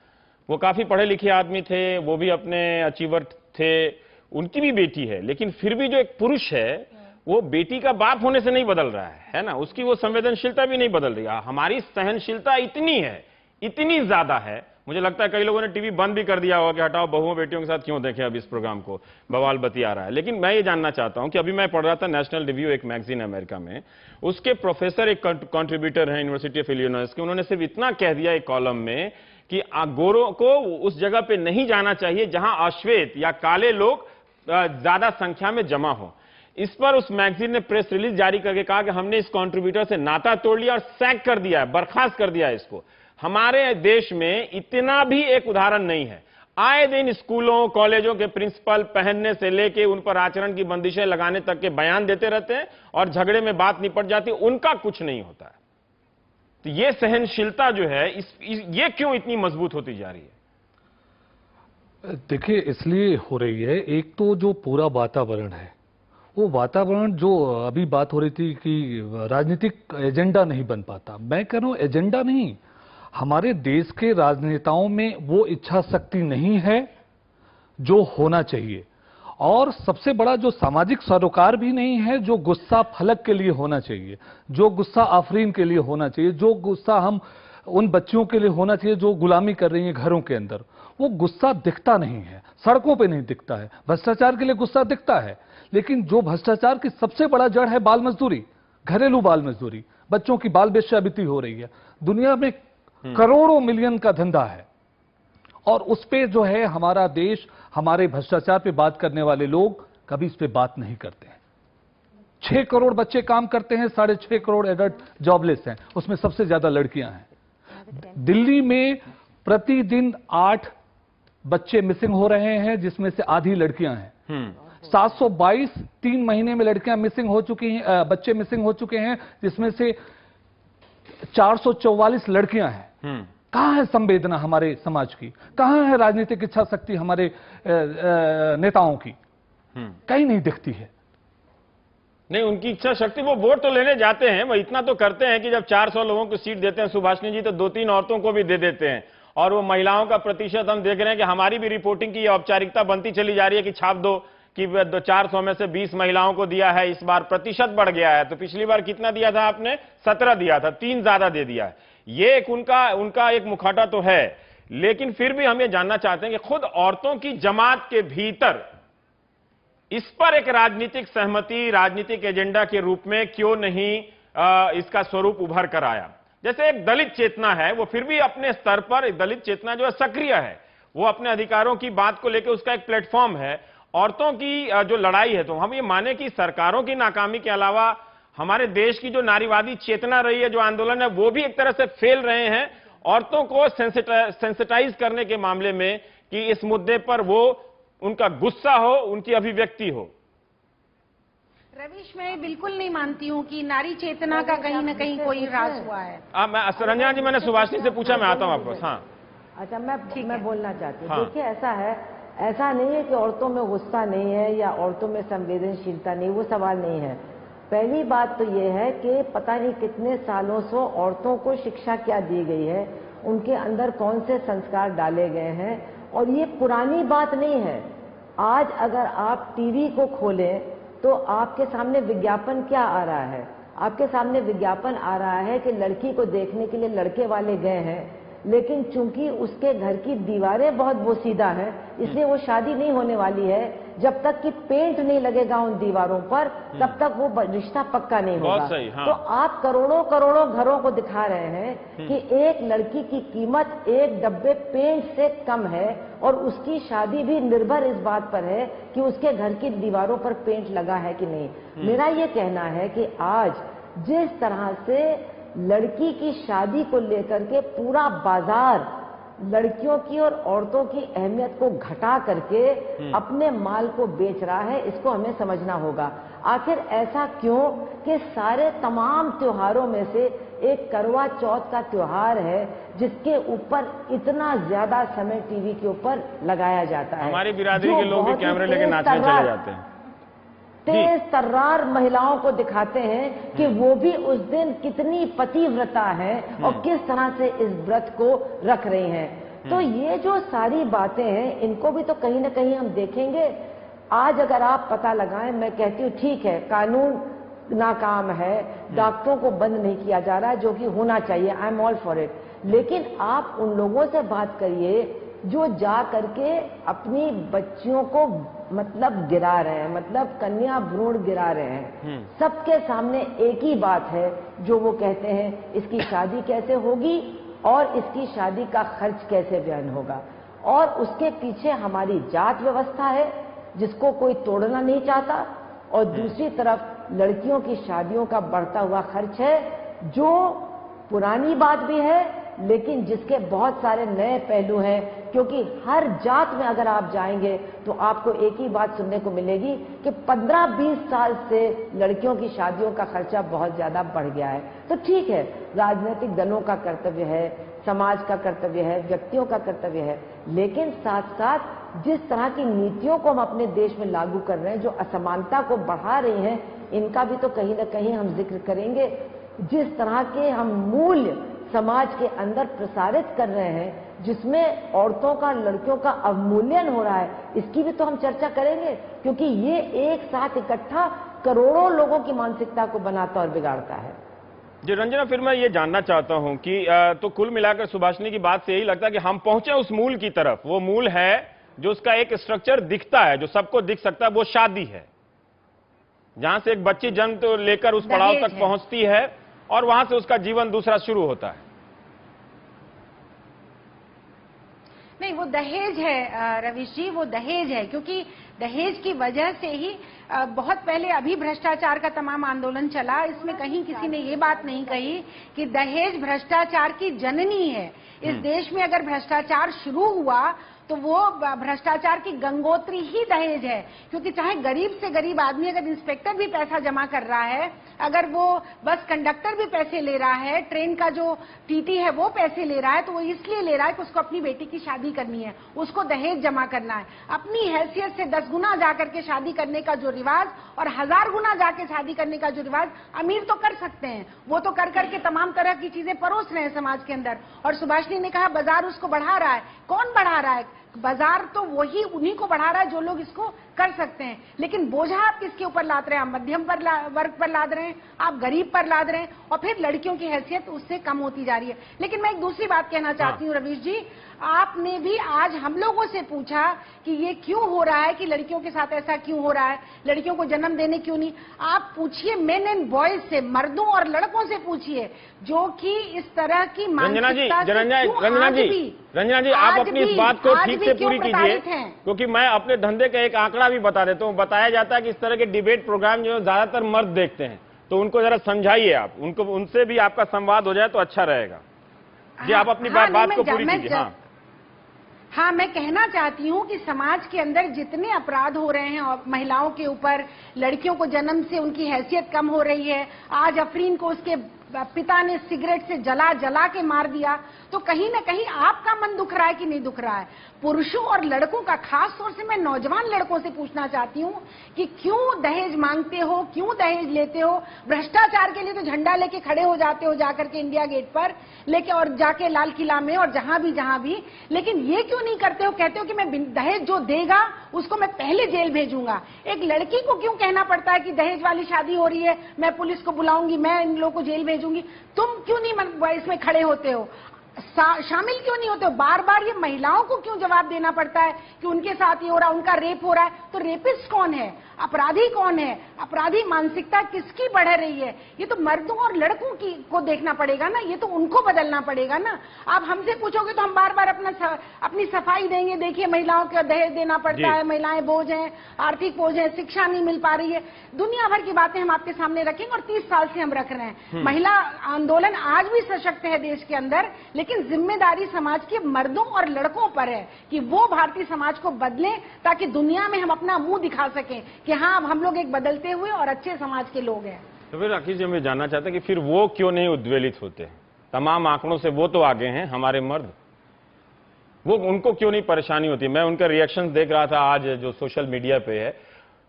[SPEAKER 2] वो काफी पढ़े लिखे आदमी थे, वो भी अपने अचीवर थे, उनकी भी बेटी है, लेकिन फिर भी जो एक पुरुष है वो बेटी का बाप होने से नहीं बदल रहा है ना, उसकी वो संवेदनशीलता भी नहीं बदल रही है। हमारी सहनशीलता इतनी है, इतनी ज्यादा है, मुझे लगता है कई लोगों ने टीवी बंद भी कर दिया होगा कि हटाओ, बहुओं बेटियों के साथ क्यों देखें अब इस प्रोग्राम को, बवाल बती आ रहा है। लेकिन मैं ये जानना चाहता हूं कि अभी मैं पढ़ रहा था नेशनल रिव्यू, एक मैगजीन है अमेरिका में, उसके प्रोफेसर एक कंट्रीब्यूटर है यूनिवर्सिटी ऑफ इलिनॉइस के, उन्होंने सिर्फ इतना कह दिया एक कॉलम में कि गोरों को उस जगह पे नहीं जाना चाहिए जहां अश्वेत या काले लोग ज्यादा संख्या में जमा हो। इस पर उस मैगजीन ने प्रेस रिलीज जारी करके कहा कि हमने इस कंट्रीब्यूटर से नाता तोड़ लिया और सैक कर दिया है, बर्खास्त कर दिया है इसको। हमारे देश में इतना भी एक उदाहरण नहीं है। आए दिन स्कूलों कॉलेजों के प्रिंसिपल पहनने से लेके उन पर आचरण की बंदिशें लगाने तक के बयान देते रहते हैं और झगड़े में बात निपट जाती है, उनका कुछ नहीं होता है। तो ये सहनशीलता जो है ये क्यों इतनी मजबूत होती जा रही है?
[SPEAKER 7] देखिए, इसलिए हो रही है, एक तो जो पूरा वातावरण है, वो वातावरण जो अभी बात हो रही थी कि राजनीतिक एजेंडा नहीं बन पाता, मैं कह रहा हूं एजेंडा नहीं, हमारे देश के राजनेताओं में वो इच्छा शक्ति नहीं है जो होना चाहिए, और सबसे बड़ा जो सामाजिक सरोकार भी नहीं है जो गुस्सा फलक के लिए होना चाहिए, जो गुस्सा आफरीन के लिए होना चाहिए, जो गुस्सा हम उन बच्चियों के लिए होना चाहिए जो गुलामी कर रही हैं घरों के अंदर, वो गुस्सा दिखता नहीं है, सड़कों पे नहीं दिखता है। भ्रष्टाचार के लिए गुस्सा दिखता है, लेकिन जो भ्रष्टाचार की सबसे बड़ा जड़ है बाल मजदूरी, घरेलू बाल मजदूरी, बच्चों की बाल वेश्यावृत्ति हो रही है, दुनिया में करोड़ों मिलियन का धंधा है, और उस पे जो है हमारा देश, हमारे भ्रष्टाचार पे बात करने वाले लोग कभी इस पे बात नहीं करते हैं। 6 करोड़ बच्चे काम करते हैं, 6.5 करोड़ एडल्ट जॉबलेस हैं, उसमें सबसे ज्यादा लड़कियां हैं। दिल्ली में प्रतिदिन 8 बच्चे मिसिंग हो रहे हैं, जिसमें से आधी लड़कियां हैं। 722 3 महीने में लड़कियां मिसिंग हो चुकी हैं, बच्चे मिसिंग हो चुके हैं, जिसमें से 444 लड़कियां हैं। कहां है संवेदना हमारे समाज की, कहां है राजनीतिक इच्छा शक्ति हमारे नेताओं की? कहीं नहीं दिखती है।
[SPEAKER 2] नहीं, उनकी इच्छा शक्ति, वो वोट तो लेने जाते हैं, वो इतना तो करते हैं कि जब 400 लोगों को सीट देते हैं सुभाषिनी जी, तो 2-3 औरतों को भी दे देते हैं। और वो महिलाओं का प्रतिशत हम देख रहे हैं कि हमारी भी रिपोर्टिंग की औपचारिकता बनती चली जा रही है कि छाप दो कि 400 में से 20 महिलाओं को दिया है। इस बार प्रतिशत बढ़ गया है। तो पिछली बार कितना दिया था आपने? 17 दिया था, 3 ज्यादा दे दिया है। ये एक उनका एक मुखौटा तो है, लेकिन फिर भी हम ये जानना चाहते हैं कि खुद औरतों की जमात के भीतर इस पर एक राजनीतिक सहमति, राजनीतिक एजेंडा के रूप में क्यों नहीं इसका स्वरूप उभर कर आया। जैसे एक दलित चेतना है, वो फिर भी अपने स्तर पर दलित चेतना जो है सक्रिय है, वो अपने अधिकारों की बात को लेकर उसका एक प्लेटफॉर्म है। औरतों की जो लड़ाई है, तो हम ये माने कि सरकारों की नाकामी के अलावा हमारे देश की जो नारीवादी चेतना रही है, जो आंदोलन है, वो भी एक तरह से फेल रहे हैं औरतों को सेंसिटाइज करने के मामले में, कि इस मुद्दे पर वो उनका गुस्सा हो, उनकी अभिव्यक्ति हो।
[SPEAKER 6] रवीश, मैं बिल्कुल नहीं मानती हूँ कि नारी चेतना का कहीं न कहीं कोई ह्रास हुआ है।
[SPEAKER 2] रंजना जी, मैंने सुभाषिनी से पूछा, मैं आता हूँ आपको। हाँ,
[SPEAKER 3] अच्छा, मैं बोलना चाहती हूँ।
[SPEAKER 2] हाँ।
[SPEAKER 3] देखिए, ऐसा नहीं है कि औरतों में गुस्सा नहीं है या औरतों में संवेदनशीलता नहीं, वो सवाल नहीं है। पहली बात तो ये है कि पता नहीं कितने सालों से औरतों को शिक्षा क्या दी गई है, उनके अंदर कौन से संस्कार डाले गए हैं, और ये पुरानी बात नहीं है। आज अगर आप टीवी को खोलें तो आपके सामने विज्ञापन क्या आ रहा है? आपके सामने विज्ञापन आ रहा है कि लड़की को देखने के लिए लड़के वाले गए हैं, लेकिन चूंकि उसके घर की दीवारें बहुत बोसीदा हैं, इसलिए वो शादी नहीं होने वाली है। जब तक कि पेंट नहीं लगेगा उन दीवारों पर, तब तक वो रिश्ता पक्का नहीं होगा।
[SPEAKER 2] हाँ।
[SPEAKER 3] तो आप करोड़ों करोड़ों घरों को दिखा रहे हैं कि एक लड़की की कीमत एक डब्बे पेंट से कम है, और उसकी शादी भी निर्भर इस बात पर है कि उसके घर की दीवारों पर पेंट लगा है कि नहीं। मेरा ये कहना है कि आज जिस तरह से लड़की की शादी को लेकर के पूरा बाजार लड़कियों की और औरतों की अहमियत को घटा करके अपने माल को बेच रहा है, इसको हमें समझना होगा। आखिर ऐसा क्यों कि सारे तमाम त्योहारों में से एक करवा चौथ का त्योहार है भी ऊपर इतना ज्यादा समय टीवी के ऊपर लगाया जाता है।
[SPEAKER 2] हमारी बिरादरी के लोग भी कैमरे लेके नाचने चले जाते हैं,
[SPEAKER 3] तेज तर्रार महिलाओं को दिखाते हैं कि वो भी उस दिन कितनी पतिव्रता है और किस तरह से इस व्रत को रख रही हैं। तो ये जो सारी बातें हैं, इनको भी तो कहीं ना कहीं हम देखेंगे। आज अगर आप पता लगाएं, मैं कहती हूँ ठीक है, कानून नाकाम है, डॉक्टरों को बंद नहीं किया जा रहा है, जो कि होना चाहिए, I am all for it. लेकिन आप उन लोगों से बात करिए जो जा करके अपनी बच्चियों को मतलब गिरा रहे हैं, मतलब कन्या भ्रूण गिरा रहे हैं। सबके सामने एक ही बात है जो वो कहते हैं, इसकी शादी कैसे होगी और इसकी शादी का खर्च कैसे वहन होगा। और उसके पीछे हमारी जात व्यवस्था है जिसको कोई तोड़ना नहीं चाहता, और दूसरी तरफ लड़कियों की शादियों का बढ़ता हुआ खर्च है, जो पुरानी बात भी है लेकिन जिसके बहुत सारे नए पहलू हैं। क्योंकि हर जात में अगर आप जाएंगे तो आपको एक ही बात सुनने को मिलेगी कि 15-20 साल से लड़कियों की शादियों का खर्चा बहुत ज्यादा बढ़ गया है। तो ठीक है, राजनीतिक दलों का कर्तव्य है, समाज का कर्तव्य है, व्यक्तियों का कर्तव्य है, लेकिन साथ साथ जिस तरह की नीतियों को हम अपने देश में लागू कर रहे हैं, जो असमानता को बढ़ा रही हैं, इनका भी तो कहीं ना कहीं हम जिक्र करेंगे। जिस तरह के हम मूल्य समाज के अंदर प्रसारित कर रहे हैं, जिसमें औरतों का, लड़कियों का अवमूल्यन हो रहा है, इसकी भी तो हम चर्चा करेंगे, क्योंकि ये एक साथ इकट्ठा करोड़ों लोगों की मानसिकता को बनाता और बिगाड़ता है।
[SPEAKER 2] जी रंजना, फिर मैं ये जानना चाहता हूं कि तो कुल मिलाकर सुभाषिनी की बात से यही लगता है कि हम पहुंचे उस मूल की तरफ। वो मूल है जो उसका एक स्ट्रक्चर दिखता है, जो सबको दिख सकता है, वो शादी है, जहां से एक बच्ची जन्म तो लेकर उस पड़ाव तक पहुंचती है और वहां से उसका जीवन दूसरा शुरू होता है।
[SPEAKER 6] नहीं, वो दहेज है रवीश जी, वो दहेज है, क्योंकि दहेज की वजह से ही बहुत पहले अभी भ्रष्टाचार का तमाम आंदोलन चला। इसमें कहीं किसी ने ये बात नहीं कही कि दहेज भ्रष्टाचार की जननी है। इस देश में अगर भ्रष्टाचार शुरू हुआ तो वो भ्रष्टाचार की गंगोत्री ही दहेज है, क्योंकि चाहे गरीब से गरीब आदमी अगर इंस्पेक्टर भी पैसा जमा कर रहा है अगर वो बस कंडक्टर भी पैसे ले रहा है, ट्रेन का जो टीटी है वो पैसे ले रहा है, तो वो इसलिए ले रहा है कि उसको अपनी बेटी की शादी करनी है, उसको दहेज जमा करना है। अपनी हैसियत से 10 गुना जाकर के शादी करने का जो रिवाज और 1000 गुना जाके शादी करने का जो रिवाज अमीर तो कर सकते हैं, वो तो कर करके तमाम तरह की चीजें परोस रहे हैं समाज के अंदर। और सुभाषिनी ने कहा बाजार उसको बढ़ा रहा है। कौन बढ़ा रहा है? बाजार तो वही उन्हीं को बढ़ा रहा है जो लोग इसको कर सकते हैं। लेकिन बोझा आप किसके ऊपर लाद रहे हैं? आप मध्यम वर्ग पर लाद रहे हैं, आप गरीब पर लाद रहे हैं, और फिर लड़कियों की हैसियत उससे कम होती जा रही है। लेकिन मैं एक दूसरी बात कहना चाहती हूँ रवीश जी, आपने भी आज हम लोगों से पूछा कि ये क्यों हो रहा है, कि लड़कियों के साथ ऐसा क्यों हो रहा है, लड़कियों को जन्म देने क्यों नहीं। आप पूछिए मेन एंड बॉयज से, मर्दों और लड़कों से पूछिए जो कि इस तरह की
[SPEAKER 2] रंजना जी,
[SPEAKER 6] मानसिकता से
[SPEAKER 2] रंजना जी आप अपनी इस बात को ठीक से पूरी कीजिए, क्योंकि मैं अपने धंधे का एक आंकड़ा भी बता देता हूँ। बताया जाता है कि इस तरह के डिबेट प्रोग्राम जो ज्यादातर मर्द देखते हैं, तो उनको जरा समझाइए आप, उनको, उनसे भी आपका संवाद हो जाए तो अच्छा रहेगा जी। आप अपनी बात को पूरी कीजिए।
[SPEAKER 6] हाँ, मैं कहना चाहती हूँ कि समाज के अंदर जितने अपराध हो रहे हैं और महिलाओं के ऊपर, लड़कियों को जन्म से उनकी हैसियत कम हो रही है। आज अफरीन को उसके पिता ने सिगरेट से जला जला के मार दिया, तो कहीं ना कहीं आपका मन दुख रहा है कि नहीं दुख रहा है? पुरुषों और लड़कों का, खास तौर से मैं नौजवान लड़कों से पूछना चाहती हूँ कि क्यों दहेज मांगते हो, क्यों दहेज लेते हो? भ्रष्टाचार के लिए तो झंडा लेके खड़े हो जाते हो जाकर के इंडिया गेट पर लेके, और जाके लाल किला में, और जहां भी, लेकिन ये क्यों नहीं करते हो? कहते हो कि मैं दहेज जो देगा उसको मैं पहले जेल भेजूंगा। एक लड़की को क्यों कहना पड़ता है कि दहेज वाली शादी हो रही है, मैं पुलिस को बुलाऊंगी, मैं इन लोगों को जेल भेजूंगी? तुम क्यों नहीं इसमें खड़े होते हो, शामिल क्यों नहीं होते हो? बार बार ये महिलाओं को क्यों जवाब देना पड़ता है कि उनके साथ ये हो रहा है, उनका रेप हो रहा है? तो रेपिस्ट कौन है, अपराधी कौन है? अपराधी मानसिकता किसकी बढ़ रही है? ये तो मर्दों और लड़कों की को देखना पड़ेगा ना, ये तो उनको बदलना पड़ेगा ना। आप हमसे पूछोगे तो हम बार बार अपनी सफाई देंगे, देखिए महिलाओं को दहेज देना पड़ता है, महिलाएं बोझ हैं, आर्थिक बोझ है, शिक्षा नहीं मिल पा रही है, दुनिया भर की बातें हम आपके सामने रखेंगे, और 30 साल से हम रख रहे हैं। महिला आंदोलन आज भी सशक्त है देश के अंदर, लेकिन जिम्मेदारी समाज के मर्दों और लड़कों पर है कि वो भारतीय समाज को बदलें, ताकि दुनिया में हम अपना मुंह दिखा सकें कि हाँ, अब हम लोग एक बदलते हुए और अच्छे समाज के लोग हैं।
[SPEAKER 2] तो फिर राकेश जी, मैं जानना चाहता कि फिर वो क्यों नहीं उद्वेलित होते? तमाम आंकड़ों से वो तो आगे हैं हमारे मर्द, वो उनको क्यों नहीं परेशानी होती? मैं उनका रिएक्शन देख रहा था आज जो सोशल मीडिया पे है,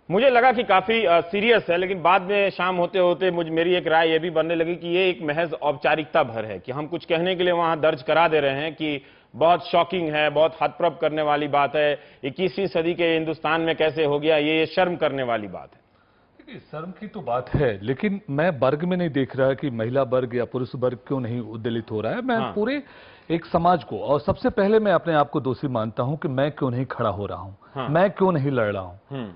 [SPEAKER 2] मुझे लगा कि काफी सीरियस है, लेकिन बाद में शाम होते होते मेरी एक राय ये भी बनने लगी कि ये एक महज औपचारिकता भर है, कि हम कुछ कहने के लिए वहां दर्ज करा दे रहे हैं कि बहुत शॉकिंग है, बहुत हतप्रभ करने वाली बात है, 21वीं सदी के हिंदुस्तान में कैसे हो गया, ये शर्म करने वाली बात है।
[SPEAKER 7] देखिए, शर्म की तो बात है, लेकिन मैं वर्ग में नहीं देख रहा कि महिला वर्ग या पुरुष वर्ग क्यों नहीं उद्वेलित हो रहा है। मैं पूरे एक समाज को, और सबसे पहले मैं अपने आप को दोषी मानता हूं कि मैं क्यों नहीं खड़ा हो रहा हूं, मैं क्यों नहीं लड़ रहा हूं।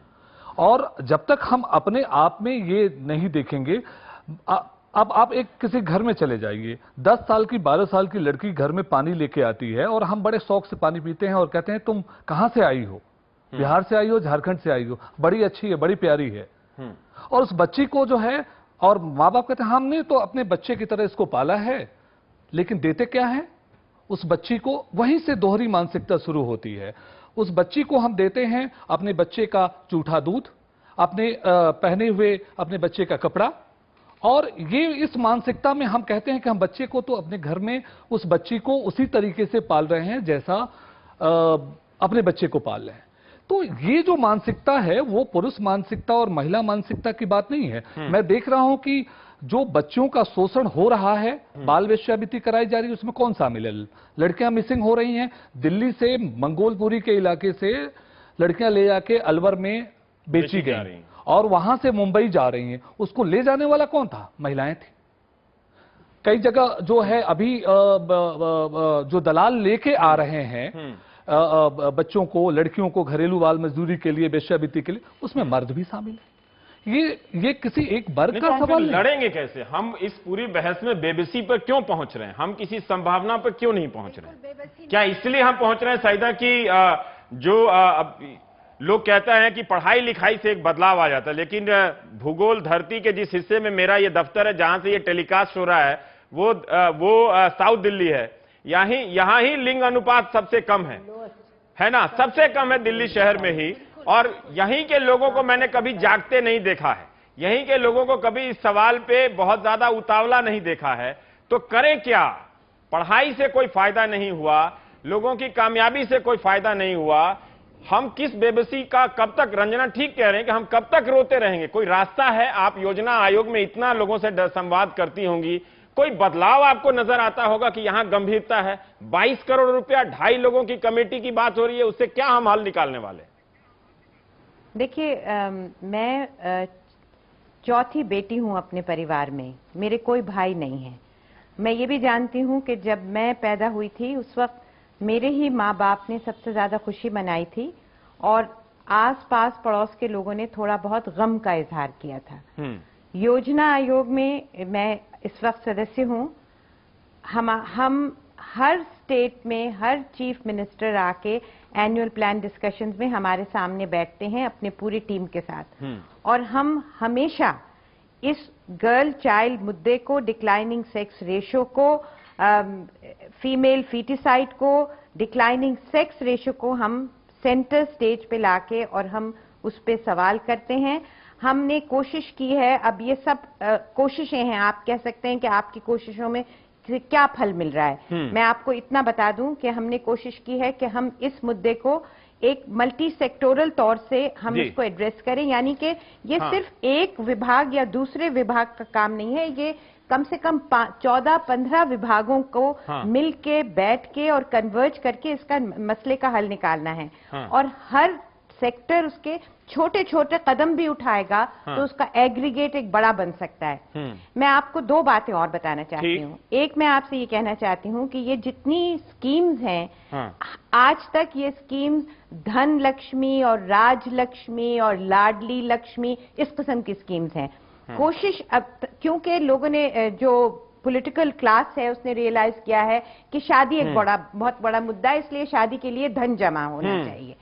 [SPEAKER 7] और जब तक हम अपने आप में ये नहीं देखेंगे, अब आप एक किसी घर में चले जाइए, 10 साल की 12 साल की लड़की घर में पानी लेके आती है, और हम बड़े शौक से पानी पीते हैं और कहते हैं तुम कहां से आई हो, बिहार से आई हो, झारखंड से आई हो, बड़ी अच्छी है, बड़ी प्यारी है। और उस बच्ची को जो है, और माँ बाप कहते हैं हमने तो अपने बच्चे की तरह इसको पाला है, लेकिन देते क्या है उस बच्ची को? वहीं से दोहरी मानसिकता शुरू होती है। उस बच्ची को हम देते हैं अपने बच्चे का जूठा दूध, अपने पहने हुए अपने बच्चे का कपड़ा, और ये इस मानसिकता में हम कहते हैं कि हम बच्चे को तो अपने घर में उस बच्ची को उसी तरीके से पाल रहे हैं जैसा अपने बच्चे को पाल रहे हैं। तो ये जो मानसिकता है वो पुरुष मानसिकता और महिला मानसिकता की बात नहीं है। मैं देख रहा हूं कि जो बच्चों का शोषण हो रहा है, बाल वेश्यावृत्ति कराई जा रही है, उसमें कौन शामिल है? लड़कियां मिसिंग हो रही हैं, दिल्ली से मंगोलपुरी के इलाके से लड़कियां ले जाके अलवर में बेची गई और वहां से मुंबई जा रही हैं। उसको ले जाने वाला कौन था? महिलाएं थी। कई जगह जो है अभी जो दलाल लेके आ रहे हैं बच्चों को, लड़कियों को घरेलू बाल मजदूरी के लिए, वेश्यावृत्ति के लिए, उसमें मर्द भी शामिल है। ये किसी एक वर्ग का सवाल नहीं।
[SPEAKER 2] लड़ेंगे कैसे? हम इस पूरी बहस में बेबसी पर क्यों पहुंच रहे हैं? हम किसी संभावना पर क्यों नहीं पहुंच रहे हैं? क्या इसलिए हम पहुंच रहे हैं साइदा कि जो लोग कहता है कि पढ़ाई लिखाई से एक बदलाव आ जाता है, लेकिन भूगोल धरती के जिस हिस्से में मेरा ये दफ्तर है, जहां से ये टेलीकास्ट हो रहा है, वो साउथ दिल्ली है। यहां ही लिंग अनुपात सबसे कम है ना, सबसे कम है दिल्ली शहर में ही। और यहीं के लोगों को मैंने कभी जागते नहीं देखा है। यहीं के लोगों को कभी इस सवाल पे बहुत ज्यादा उतावला नहीं देखा है। तो करें क्या? पढ़ाई से कोई फायदा नहीं हुआ, लोगों की कामयाबी से कोई फायदा नहीं हुआ, हम किस बेबसी का कब तक, रंजना ठीक कह रहे हैं कि हम कब तक रोते रहेंगे? कोई रास्ता है? आप योजना आयोग में इतना लोगों से संवाद करती होंगी, कोई बदलाव आपको नजर आता होगा कि यहां गंभीरता है? 22 करोड़ रुपया 2.5 लोगों की कमेटी की बात हो रही है, उससे क्या हम हल निकालने वाले?
[SPEAKER 4] देखिए, मैं चौथी बेटी हूं अपने परिवार में, मेरे कोई भाई नहीं है। मैं ये भी जानती हूं कि जब मैं पैदा हुई थी उस वक्त मेरे ही माँ बाप ने सबसे ज्यादा खुशी मनाई थी और आस पास पड़ोस के लोगों ने थोड़ा बहुत गम का इजहार किया था। योजना आयोग में मैं इस वक्त सदस्य हूं। हम हर स्टेट में हर चीफ मिनिस्टर आके एनुअल प्लान डिस्कशंस में हमारे सामने बैठते हैं अपने पूरी टीम के साथ, और हम हमेशा इस गर्ल चाइल्ड मुद्दे को, डिक्लाइनिंग सेक्स रेशो को, फीमेल फीटिसाइड को, डिक्लाइनिंग सेक्स रेशो को हम सेंटर स्टेज पे लाके और हम उस पे सवाल करते हैं। हमने कोशिश की है, अब ये सब कोशिशें हैं, आप कह सकते हैं कि आपकी कोशिशों में क्या फल मिल रहा है। मैं आपको इतना बता दूं कि हमने कोशिश की है कि हम इस मुद्दे को एक मल्टी सेक्टोरल तौर से हम इसको एड्रेस करें, यानी कि ये सिर्फ एक विभाग या दूसरे विभाग का काम नहीं है, ये कम से कम 14-15 विभागों को मिल के बैठ के और कन्वर्ज करके इसका मसले का हल निकालना है। और हर सेक्टर उसके छोटे छोटे कदम भी उठाएगा तो उसका एग्रीगेट एक बड़ा बन सकता है। मैं आपको 2 बातें और बताना चाहती हूँ। एक, मैं आपसे ये कहना चाहती हूँ कि ये जितनी स्कीम्स हैं, आज तक ये स्कीम्स धन लक्ष्मी और राज लक्ष्मी और लाडली लक्ष्मी इस किस्म की स्कीम्स हैं। कोशिश अब, क्योंकि लोगों ने, जो पॉलिटिकल क्लास है उसने रियलाइज किया है कि शादी एक बहुत बड़ा मुद्दा है, इसलिए शादी के लिए धन जमा होना चाहिए।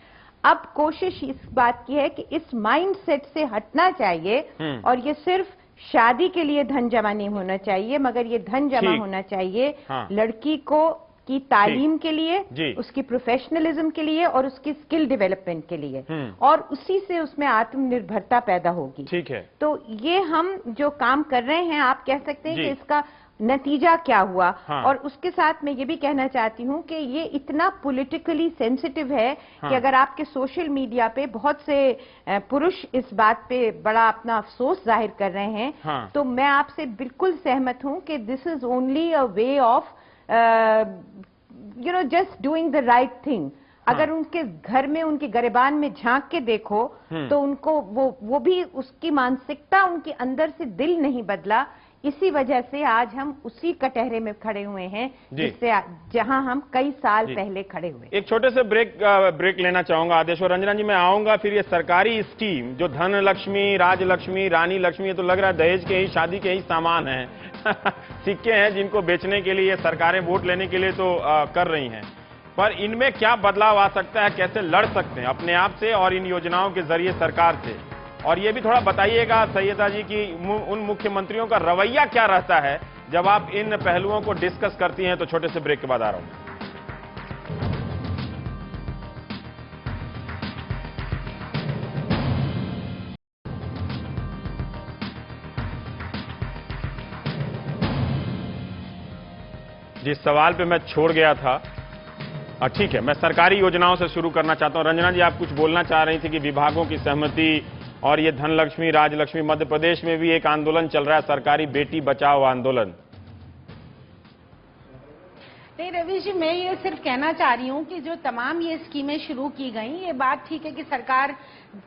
[SPEAKER 4] अब कोशिश इस बात की है कि इस माइंडसेट से हटना चाहिए और ये सिर्फ शादी के लिए धन जमा नहीं होना चाहिए, मगर ये धन जमा होना चाहिए लड़की को की तालीम के लिए, उसकी प्रोफेशनलिज्म के लिए और उसकी स्किल डेवलपमेंट के लिए, और उसी से उसमें आत्मनिर्भरता पैदा होगी।
[SPEAKER 2] ठीक है।
[SPEAKER 4] तो ये हम जो काम कर रहे हैं, आप कह सकते हैं कि इसका नतीजा क्या हुआ। और उसके साथ मैं ये भी कहना चाहती हूँ कि ये इतना पॉलिटिकली सेंसिटिव है कि अगर आपके सोशल मीडिया पे बहुत से पुरुष इस बात पे बड़ा अपना अफसोस जाहिर कर रहे हैं, तो मैं आपसे बिल्कुल सहमत हूँ कि this is only a way of just doing the right thing. अगर उनके घर में, उनके गिरबान में झांक के देखो तो उनको वो भी उसकी मानसिकता, उनके अंदर से दिल नहीं बदला। इसी वजह से आज हम उसी कटहरे में खड़े हुए हैं जिससे जहां हम कई साल पहले खड़े हुए।
[SPEAKER 2] एक छोटे से ब्रेक लेना चाहूंगा आदेश और रंजना जी, मैं आऊंगा। फिर ये सरकारी स्कीम जो धन लक्ष्मी, राज लक्ष्मी, रानी लक्ष्मी, ये तो लग रहा है दहेज के ही, शादी के ही सामान है सिक्के हैं जिनको बेचने के लिए सरकारें वोट लेने के लिए तो कर रही हैं, पर इनमें क्या बदलाव आ सकता है? कैसे लड़ सकते हैं अपने आप से और इन योजनाओं के जरिए सरकार से? और ये भी थोड़ा बताइएगा सैयदा जी कि उन मुख्यमंत्रियों का रवैया क्या रहता है जब आप इन पहलुओं को डिस्कस करती हैं। तो छोटे से ब्रेक के बाद आ रहा हूं। जिस सवाल पे मैं छोड़ गया था, ठीक है, मैं सरकारी योजनाओं से शुरू करना चाहता हूं। रंजना जी, आप कुछ बोलना चाह रही थी कि विभागों की सहमति और ये धन लक्ष्मी, राज लक्ष्मी, मध्य प्रदेश में भी एक आंदोलन चल रहा है, सरकारी बेटी बचाओ आंदोलन।
[SPEAKER 6] नहीं रवि जी, मैं ये सिर्फ कहना चाह रही हूँ कि जो तमाम ये स्कीमें शुरू की गई, ये बात ठीक है कि सरकार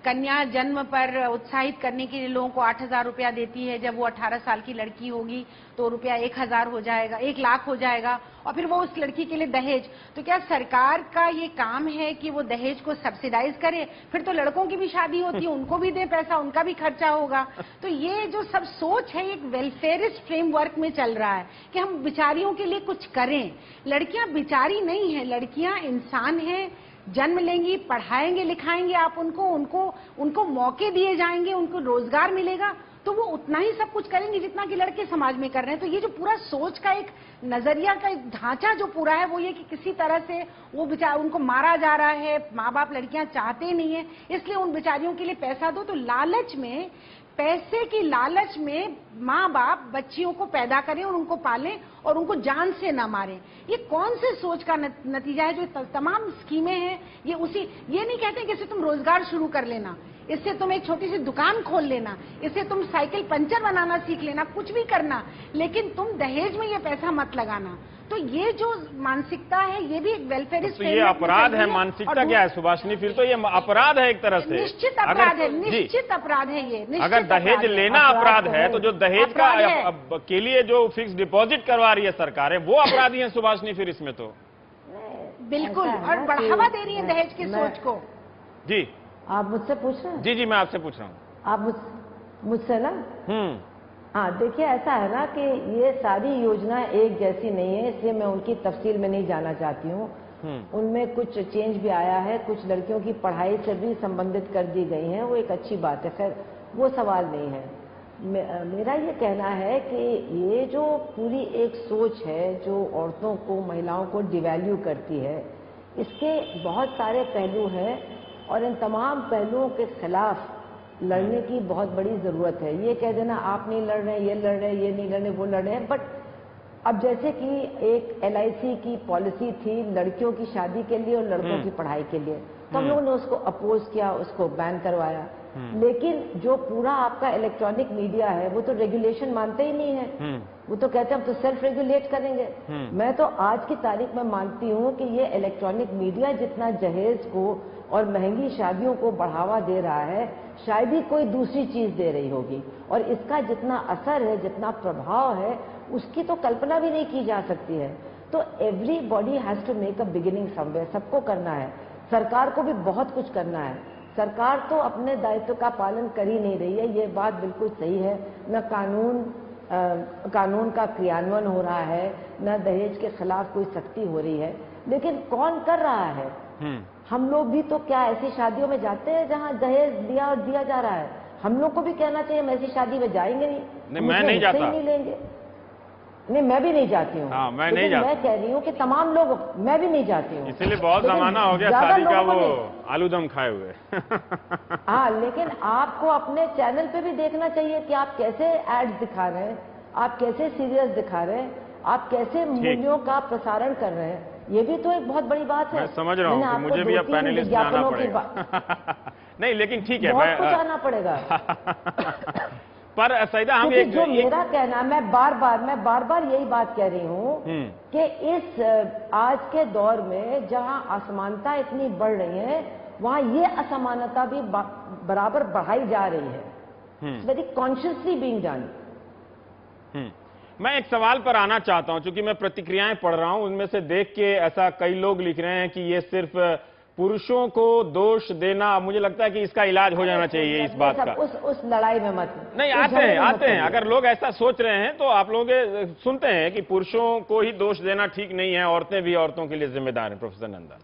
[SPEAKER 6] कन्या जन्म पर उत्साहित करने के लिए लोगों को 8,000 रुपया देती है। जब वो 18 साल की लड़की होगी तो रुपया 1,000 हो जाएगा, 1 लाख हो जाएगा, और फिर वो उस लड़की के लिए दहेज। तो क्या सरकार का ये काम है कि वो दहेज को सब्सिडाइज करे? फिर तो लड़कों की भी शादी होती है, उनको भी दे पैसा, उनका भी खर्चा होगा। तो ये जो सब सोच है एक वेलफेयरिस्ट फ्रेमवर्क में चल रहा है कि हम बिचारियों के लिए कुछ करें। लड़कियां बिचारी नहीं है, लड़कियां इंसान हैं, जन्म लेंगी, पढ़ाएंगे लिखाएंगे आप उनको मौके दिए जाएंगे, उनको रोजगार मिलेगा, तो वो उतना ही सब कुछ करेंगे जितना कि लड़के समाज में कर रहे हैं। तो ये जो पूरा सोच का एक नजरिया का एक ढांचा जो पूरा है वो ये कि किसी तरह से वो बेचारे उनको मारा जा रहा है, माँ बाप लड़कियां चाहते नहीं है, इसलिए उन बेचारियों के लिए पैसा दो। तो लालच में पैसे की लालच में माँ बाप बच्चियों को पैदा करें और उनको पालें और उनको जान से न मारें। ये कौन से सोच का नतीजा है? जो तमाम स्कीमें हैं ये नहीं कहते कि इससे तुम रोजगार शुरू कर लेना, इससे तुम एक छोटी सी दुकान खोल लेना, इससे तुम साइकिल पंचर बनाना सीख लेना, कुछ भी करना, लेकिन तुम दहेज में ये पैसा मत लगाना। तो ये जो मानसिकता है ये भी एक वेलफेयरिस्ट,
[SPEAKER 2] तो ये अपराध है, मानसिकता क्या है सुभाषिनी? फिर तो ये अपराध है एक तरह से।
[SPEAKER 6] निश्चित अपराध है, निश्चित अपराध है ये।
[SPEAKER 2] अगर दहेज लेना अपराध है तो जो दहेज का के लिए जो फिक्स डिपॉजिट करवा रही है सरकारें वो अपराधी है सुभाषिनी फिर इसमें तो।
[SPEAKER 6] बिल्कुल, और बढ़ावा दे रही है दहेज की सोच को।
[SPEAKER 2] जी
[SPEAKER 3] आप मुझसे पूछ रहे हैं?
[SPEAKER 2] जी जी मैं आपसे पूछ रहा हूँ।
[SPEAKER 3] आप मुझसे ना? हाँ, देखिए ऐसा है ना कि ये सारी योजना एक जैसी नहीं है, इसलिए मैं उनकी तफसील में नहीं जाना चाहती हूँ। उनमें कुछ चेंज भी आया है, कुछ लड़कियों की पढ़ाई से भी संबंधित कर दी गई हैं, वो एक अच्छी बात है, खैर वो सवाल नहीं है। मेरा ये कहना है कि ये जो पूरी एक सोच है जो औरतों को, महिलाओं को डिवैल्यू करती है, इसके बहुत सारे पहलू हैं और इन तमाम पहलुओं के खिलाफ लड़ने की बहुत बड़ी जरूरत है। ये कह देना आप नहीं लड़ रहे, ये लड़ रहे, ये नहीं लड़ रहे, वो लड़ रहे हैं, बट अब जैसे कि एक LIC की पॉलिसी थी लड़कियों की शादी के लिए और लड़कों की पढ़ाई के लिए, तो हम लोगों ने उसको अपोज किया, उसको बैन करवाया। लेकिन जो पूरा आपका इलेक्ट्रॉनिक मीडिया है वो तो रेगुलेशन मानते ही नहीं है, वो तो कहते हैं हम तो सेल्फ रेगुलेट करेंगे। मैं तो आज की तारीख में मानती हूँ कि ये इलेक्ट्रॉनिक मीडिया जितना जहेज को और महंगी शादियों को बढ़ावा दे रहा है, शायद ही कोई दूसरी चीज दे रही होगी, और इसका जितना असर है, जितना प्रभाव है, उसकी तो कल्पना भी नहीं की जा सकती है। तो everybody has to make a beginning somewhere, सबको करना है, सरकार को भी बहुत कुछ करना है। सरकार तो अपने दायित्व का पालन कर ही नहीं रही है, ये बात बिल्कुल सही है। न कानून का क्रियान्वयन हो रहा है, न दहेज के खिलाफ कोई सख्ती हो रही है, लेकिन कौन कर रहा है? हम लोग भी तो क्या ऐसी शादियों में जाते हैं जहां दहेज दिया और दिया जा रहा है? हम लोग को भी कहना चाहिए हम ऐसी शादी में जाएंगे नहीं,
[SPEAKER 2] मैं नहीं जाता,
[SPEAKER 3] नहीं लेंगे। नहीं, मैं भी नहीं जाती हूँ।
[SPEAKER 2] हाँ, मैं नहीं जाता।
[SPEAKER 3] मैं कह रही हूँ कि तमाम लोग, मैं भी नहीं जाती हूँ,
[SPEAKER 2] इसलिए बहुत जमाना हो गया शादी का वो आलूदम खाए हुए।
[SPEAKER 3] हाँ, लेकिन आपको अपने चैनल पे भी देखना चाहिए कि आप कैसे एड्स दिखा रहे हैं, आप कैसे सीरियल्स दिखा रहे हैं, आप कैसे मूल्यों का प्रसारण कर रहे हैं, ये भी तो एक बहुत बड़ी बात है।
[SPEAKER 2] मैं समझ रहा हूँ कि मुझे भी अब पैनलिस्ट में आना पड़ेगा। नहीं, लेकिन ठीक है,
[SPEAKER 3] बहुत कुछ आना पड़ेगा।
[SPEAKER 2] पर सईदा हम एक
[SPEAKER 3] जो मेरा कहना, मैं बार बार यही बात कह रही हूँ कि इस आज के दौर में जहाँ असमानता इतनी बढ़ रही है, वहाँ ये असमानता भी बराबर बढ़ाई जा रही है। Very consciously being done.
[SPEAKER 2] मैं एक सवाल पर आना चाहता हूं, क्योंकि मैं प्रतिक्रियाएं पढ़ रहा हूं, उनमें से देख के ऐसा कई लोग लिख रहे हैं कि ये सिर्फ पुरुषों को दोष देना, मुझे लगता है कि इसका इलाज हो जाना चाहिए इस बात का।
[SPEAKER 3] उस लड़ाई में मत
[SPEAKER 2] नहीं, आते हैं। अगर लोग ऐसा सोच रहे हैं तो आप लोग सुनते हैं कि पुरुषों को ही दोष देना ठीक नहीं है, औरतें भी औरतों के लिए जिम्मेदार हैं। प्रोफेसर नंदन,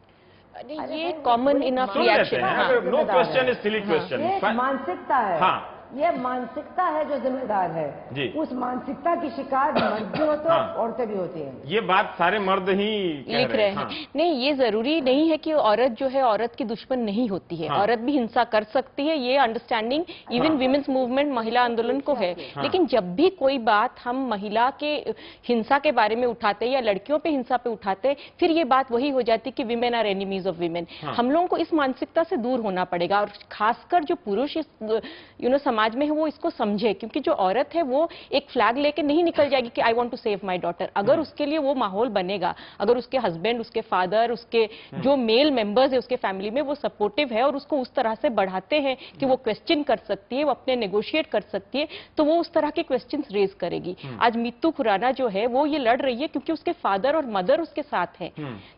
[SPEAKER 5] ये common enough reaction,
[SPEAKER 2] no question is silly question,
[SPEAKER 3] मानसिकता है।
[SPEAKER 2] हाँ,
[SPEAKER 3] ये मानसिकता है जो जिम्मेदार है
[SPEAKER 2] जी।
[SPEAKER 3] उस मानसिकता की शिकार मर्द भी होते हैं, औरतें भी होती हैं।
[SPEAKER 2] ये बात सारे मर्द ही
[SPEAKER 5] लिख रहे हैं। नहीं, ये जरूरी नहीं है कि औरत जो है औरत की दुश्मन नहीं होती है। औरत भी हिंसा कर सकती है, ये अंडरस्टैंडिंग इवन विमेन्स मूवमेंट, महिला आंदोलन को है। लेकिन जब भी कोई बात हम महिला के हिंसा के बारे में उठाते हैं या लड़कियों पे हिंसा पे उठाते हैं, फिर ये बात वही हो जाती है कि women are enemies of women. हम लोगों को इस मानसिकता से दूर होना पड़ेगा, और खासकर जो पुरुष इस समाज में है वो इसको समझे, क्योंकि जो औरत है वो एक फ्लैग लेके नहीं निकल जाएगी कि I want to save my daughter. अगर उसके लिए वो माहौल बनेगा, अगर उसके हस्बैंड, उसके फादर, उसके जो मेल मेंबर्स है उसके फैमिली में वो सपोर्टिव है और उसको उस तरह से बढ़ाते हैं कि वो क्वेश्चन कर सकती है, वो अपने नेगोशिएट कर सकती है, तो वो उस तरह के क्वेश्चंस रेज करेगी। आज मीतू खुराना जो है वो ये लड़ रही है क्योंकि उसके फादर और मदर उसके साथ हैं।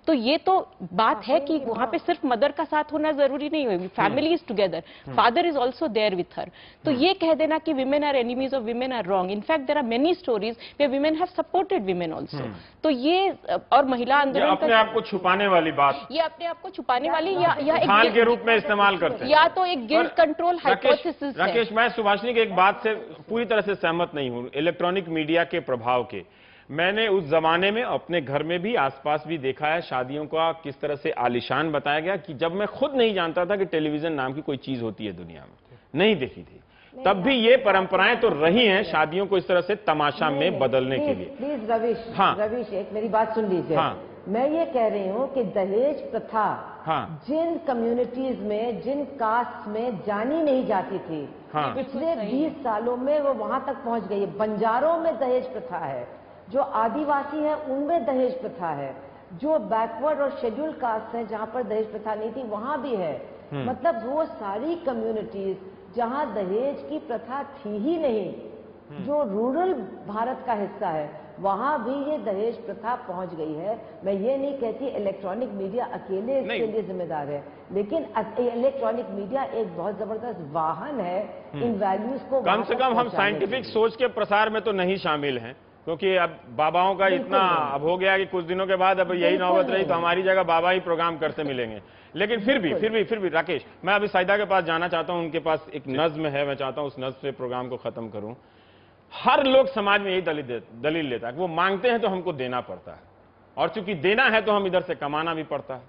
[SPEAKER 5] तो ये तो बात है कि वहां पे सिर्फ मदर का साथ होना जरूरी नहीं होगी, family is together, father is also there with her. तो ये कह देना कि women are enemies of women are wrong. In fact there are many stories where women have supported women also. तो ये और महिला आंदोलन
[SPEAKER 2] अपने आप को छुपाने वाली बात,
[SPEAKER 5] ये अपने आप को छुपाने वाली या
[SPEAKER 2] खान के रूप में इस्तेमाल करते हैं,
[SPEAKER 5] या तो एक गिल्ट कंट्रोल हाइपोथेसिस है।
[SPEAKER 2] राकेश, मैं सुभाषिनी की एक बात से पूरी तरह से सहमत नहीं हूं, इलेक्ट्रॉनिक मीडिया के प्रभाव के। मैंने उस जमाने में अपने घर में भी, आसपास भी देखा है शादियों का किस तरह से आलिशान बताया गया, कि जब मैं खुद नहीं जानता था कि टेलीविजन नाम की कोई चीज होती है दुनिया में, नहीं देखी थी। तब भी ये परंपराएं तो रही हैं शादियों को इस तरह से तमाशा में बदलने के लिए।
[SPEAKER 3] प्लीज रविश,
[SPEAKER 2] हाँ।
[SPEAKER 3] रविश एक मेरी बात सुन लीजिए।
[SPEAKER 2] हाँ।
[SPEAKER 3] मैं ये कह रही हूँ कि दहेज प्रथा
[SPEAKER 2] हाँ।
[SPEAKER 3] जिन कम्युनिटीज में, जिन कास्ट में जानी नहीं जाती थी,
[SPEAKER 2] हाँ।
[SPEAKER 3] पिछले 20 सालों में वो वहां तक पहुंच गई है। बंजारों में दहेज प्रथा है, जो आदिवासी है उनमें दहेज प्रथा है, जो बैकवर्ड और शेड्यूल कास्ट है जहां पर दहेज प्रथा नहीं थी वहां भी है। मतलब वो सारी कम्युनिटीज जहां दहेज की प्रथा थी ही नहीं, जो रूरल भारत का हिस्सा है, वहां भी ये दहेज प्रथा पहुंच गई है। मैं ये नहीं कहती इलेक्ट्रॉनिक मीडिया अकेले इसके लिए जिम्मेदार है, लेकिन इलेक्ट्रॉनिक मीडिया एक बहुत जबरदस्त वाहन है इन वैल्यूज को
[SPEAKER 2] कम से कम हम साइंटिफिक सोच के प्रसार में तो नहीं शामिल हैं, क्योंकि अब बाबाओं का इतना अब हो गया कि कुछ दिनों के बाद अब यही नौबत रही तो हमारी जगह बाबा ही प्रोग्राम करते मिलेंगे। लेकिन फिर भी राकेश, मैं अभी साइदा के पास जाना चाहता हूं, उनके पास एक नज्म है, मैं चाहता हूं उस नज्म से प्रोग्राम को खत्म करूं। हर लोग समाज में यही दलील लेता है कि वो मांगते हैं तो हमको देना पड़ता है, और चूंकि देना है तो हम इधर से कमाना भी पड़ता है।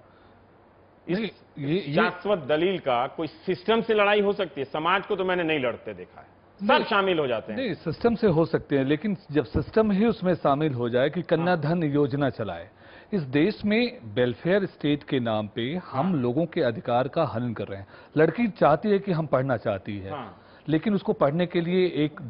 [SPEAKER 2] इस शाश्वत दलील का कोई सिस्टम से लड़ाई हो सकती है? समाज को तो मैंने नहीं लड़ते देखा है, सब शामिल हो जाते हैं।
[SPEAKER 7] नहीं, सिस्टम से हो सकते हैं, लेकिन जब सिस्टम ही उसमें शामिल हो जाए कि कन्याधन योजना चलाए, इस देश में वेलफेयर स्टेट के नाम पे हम लोगों के अधिकार का हनन कर रहे हैं। लड़की चाहती है कि हम पढ़ना चाहती है, लेकिन उसको पढ़ने के लिए एक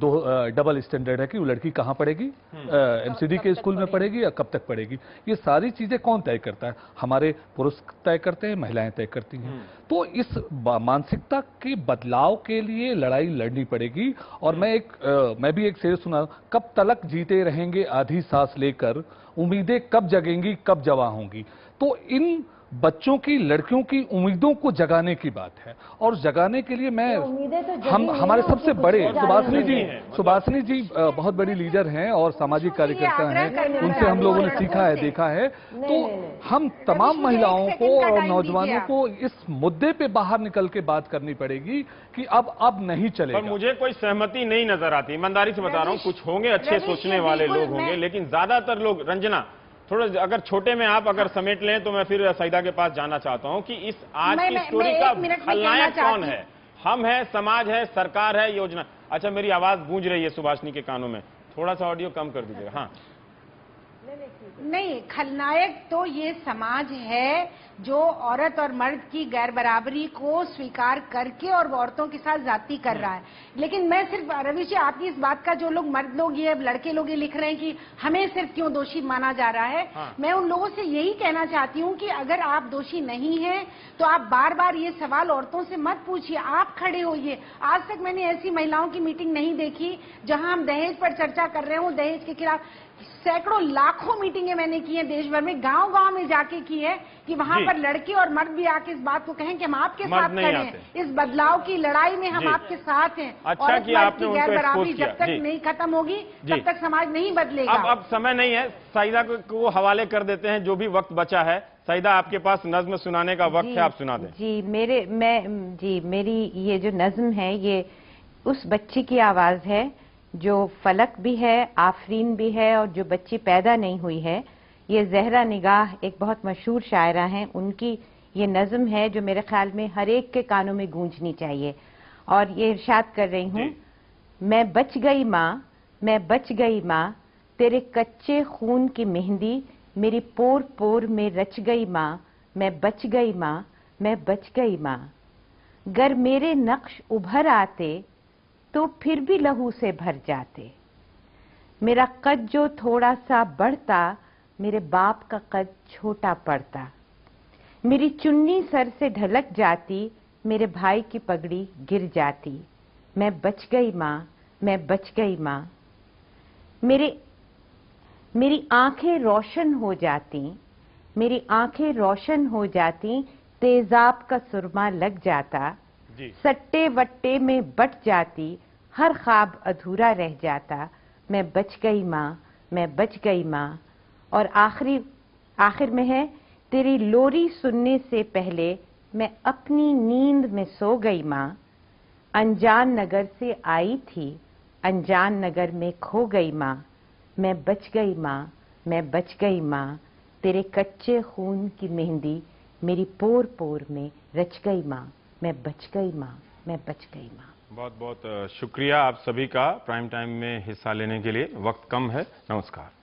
[SPEAKER 7] डबल स्टैंडर्ड है कि वो लड़की कहाँ पढ़ेगी, एमसीडी के स्कूल में पढ़ेगी या कब तक पढ़ेगी। ये सारी चीजें कौन तय करता है? हमारे पुरुष तय करते हैं, महिलाएं तय करती हैं। तो इस मानसिकता के बदलाव के लिए लड़ाई लड़नी पड़ेगी। और मैं भी एक शेर सुना, कब तलक जीते रहेंगे आधी सांस लेकर, उम्मीदें कब जगेंगी कब जवां होंगी। तो इन बच्चों की, लड़कियों की उम्मीदों को जगाने की बात है, और जगाने के लिए मैं हमारे सबसे बड़े सुभाषिनी जी बहुत बड़ी लीडर हैं और सामाजिक कार्यकर्ता हैं, उनसे हम लोगों ने सीखा है, देखा है। तो हम तमाम महिलाओं को और नौजवानों को इस मुद्दे पे बाहर निकल के बात करनी पड़ेगी कि अब नहीं चलेगा।
[SPEAKER 2] पर मुझे कोई सहमति नहीं नजर आती, ईमानदारी से बता रहा हूँ। कुछ होंगे अच्छे सोचने वाले लोग होंगे, लेकिन ज्यादातर लोग, रंजना थोड़ा अगर छोटे में आप अगर समेट लें तो मैं फिर सईदा के पास जाना चाहता हूं कि इस आज की स्टोरी का खलनायक कौन है? हम है, समाज है, सरकार है, योजना। अच्छा, मेरी आवाज गूंज रही है सुभाषिनी के कानों में, थोड़ा सा ऑडियो कम कर दीजिएगा। हाँ,
[SPEAKER 6] नहीं, खलनायक तो ये समाज है जो औरत और मर्द की गैर बराबरी को स्वीकार करके और औरतों के साथ जाति कर रहा है। लेकिन मैं सिर्फ रवि जी, आपकी इस बात का जो लोग मर्द लोग, ये लड़के लोग ये लिख रहे हैं कि हमें सिर्फ क्यों दोषी माना जा रहा है, मैं उन लोगों से यही कहना चाहती हूँ कि अगर आप दोषी नहीं हैं तो आप बार बार ये सवाल औरतों से मत पूछिए, आप खड़े होइए। आज तक मैंने ऐसी महिलाओं की मीटिंग नहीं देखी जहां हम दहेज पर चर्चा कर रहे हो, दहेज के खिलाफ। सैकड़ों लाखों मीटिंगें मैंने की हैं देश भर में, गांव गांव में जाके की है कि वहां पर लड़के और मर्द भी आके इस बात को कहें कि हम आपके साथ खड़े हैं, इस बदलाव की लड़ाई में हम आपके साथ हैं।
[SPEAKER 2] अच्छा कि आपने उनको एक्सपोज किया।
[SPEAKER 6] जब तक नहीं खत्म होगी तब तक समाज नहीं बदलेगा।
[SPEAKER 2] अब समय नहीं है, सईदा को हवाले कर देते हैं जो भी वक्त बचा है। सईदा, आपके पास नज्म सुनाने का वक्त है, आप सुना दें।
[SPEAKER 4] मेरी ये जो नज्म है ये उस बच्ची की आवाज है जो फलक भी है, आफरीन भी है, और जो बच्ची पैदा नहीं हुई है। ये जहरा निगाह एक बहुत मशहूर शायरा हैं, उनकी ये नज़म है जो मेरे ख्याल में हर एक के कानों में गूंजनी चाहिए। और ये इरशाद कर रही हूँ, मैं बच गई माँ, मैं बच गई माँ, तेरे कच्चे खून की मेहंदी मेरी पोर पोर में रच गई माँ, मैं बच गई माँ, मैं बच गई माँ। गर मेरे नक्श उभर आते तो फिर भी लहू से भर जाते। मेरा कद जो थोड़ा सा बढ़ता, मेरे बाप का कद छोटा पड़ता। मेरी चुन्नी सर से ढलक जाती, मेरे भाई की पगड़ी गिर जाती। मैं बच गई माँ, मैं बच गई माँ। मेरी आंखें रोशन हो जाती, मेरी आंखें रोशन हो जाती, तेजाब का सुरमा लग जाता। सट्टे वट्टे में बट जाती, हर ख्वाब अधूरा रह जाता। मैं बच गई माँ, मैं बच गई माँ। और आखिर में है, तेरी लोरी सुनने से पहले मैं अपनी नींद में सो गई माँ। अनजान नगर से आई थी, अनजान नगर में खो गई माँ। मैं बच गई माँ, मैं बच गई माँ, तेरे कच्चे खून की मेहंदी मेरी पोर पोर में रच गई माँ। मैं बच गई माँ, मैं बच गई माँ।
[SPEAKER 2] बहुत बहुत शुक्रिया आप सभी का प्राइम टाइम में हिस्सा लेने के लिए। वक्त कम है। नमस्कार।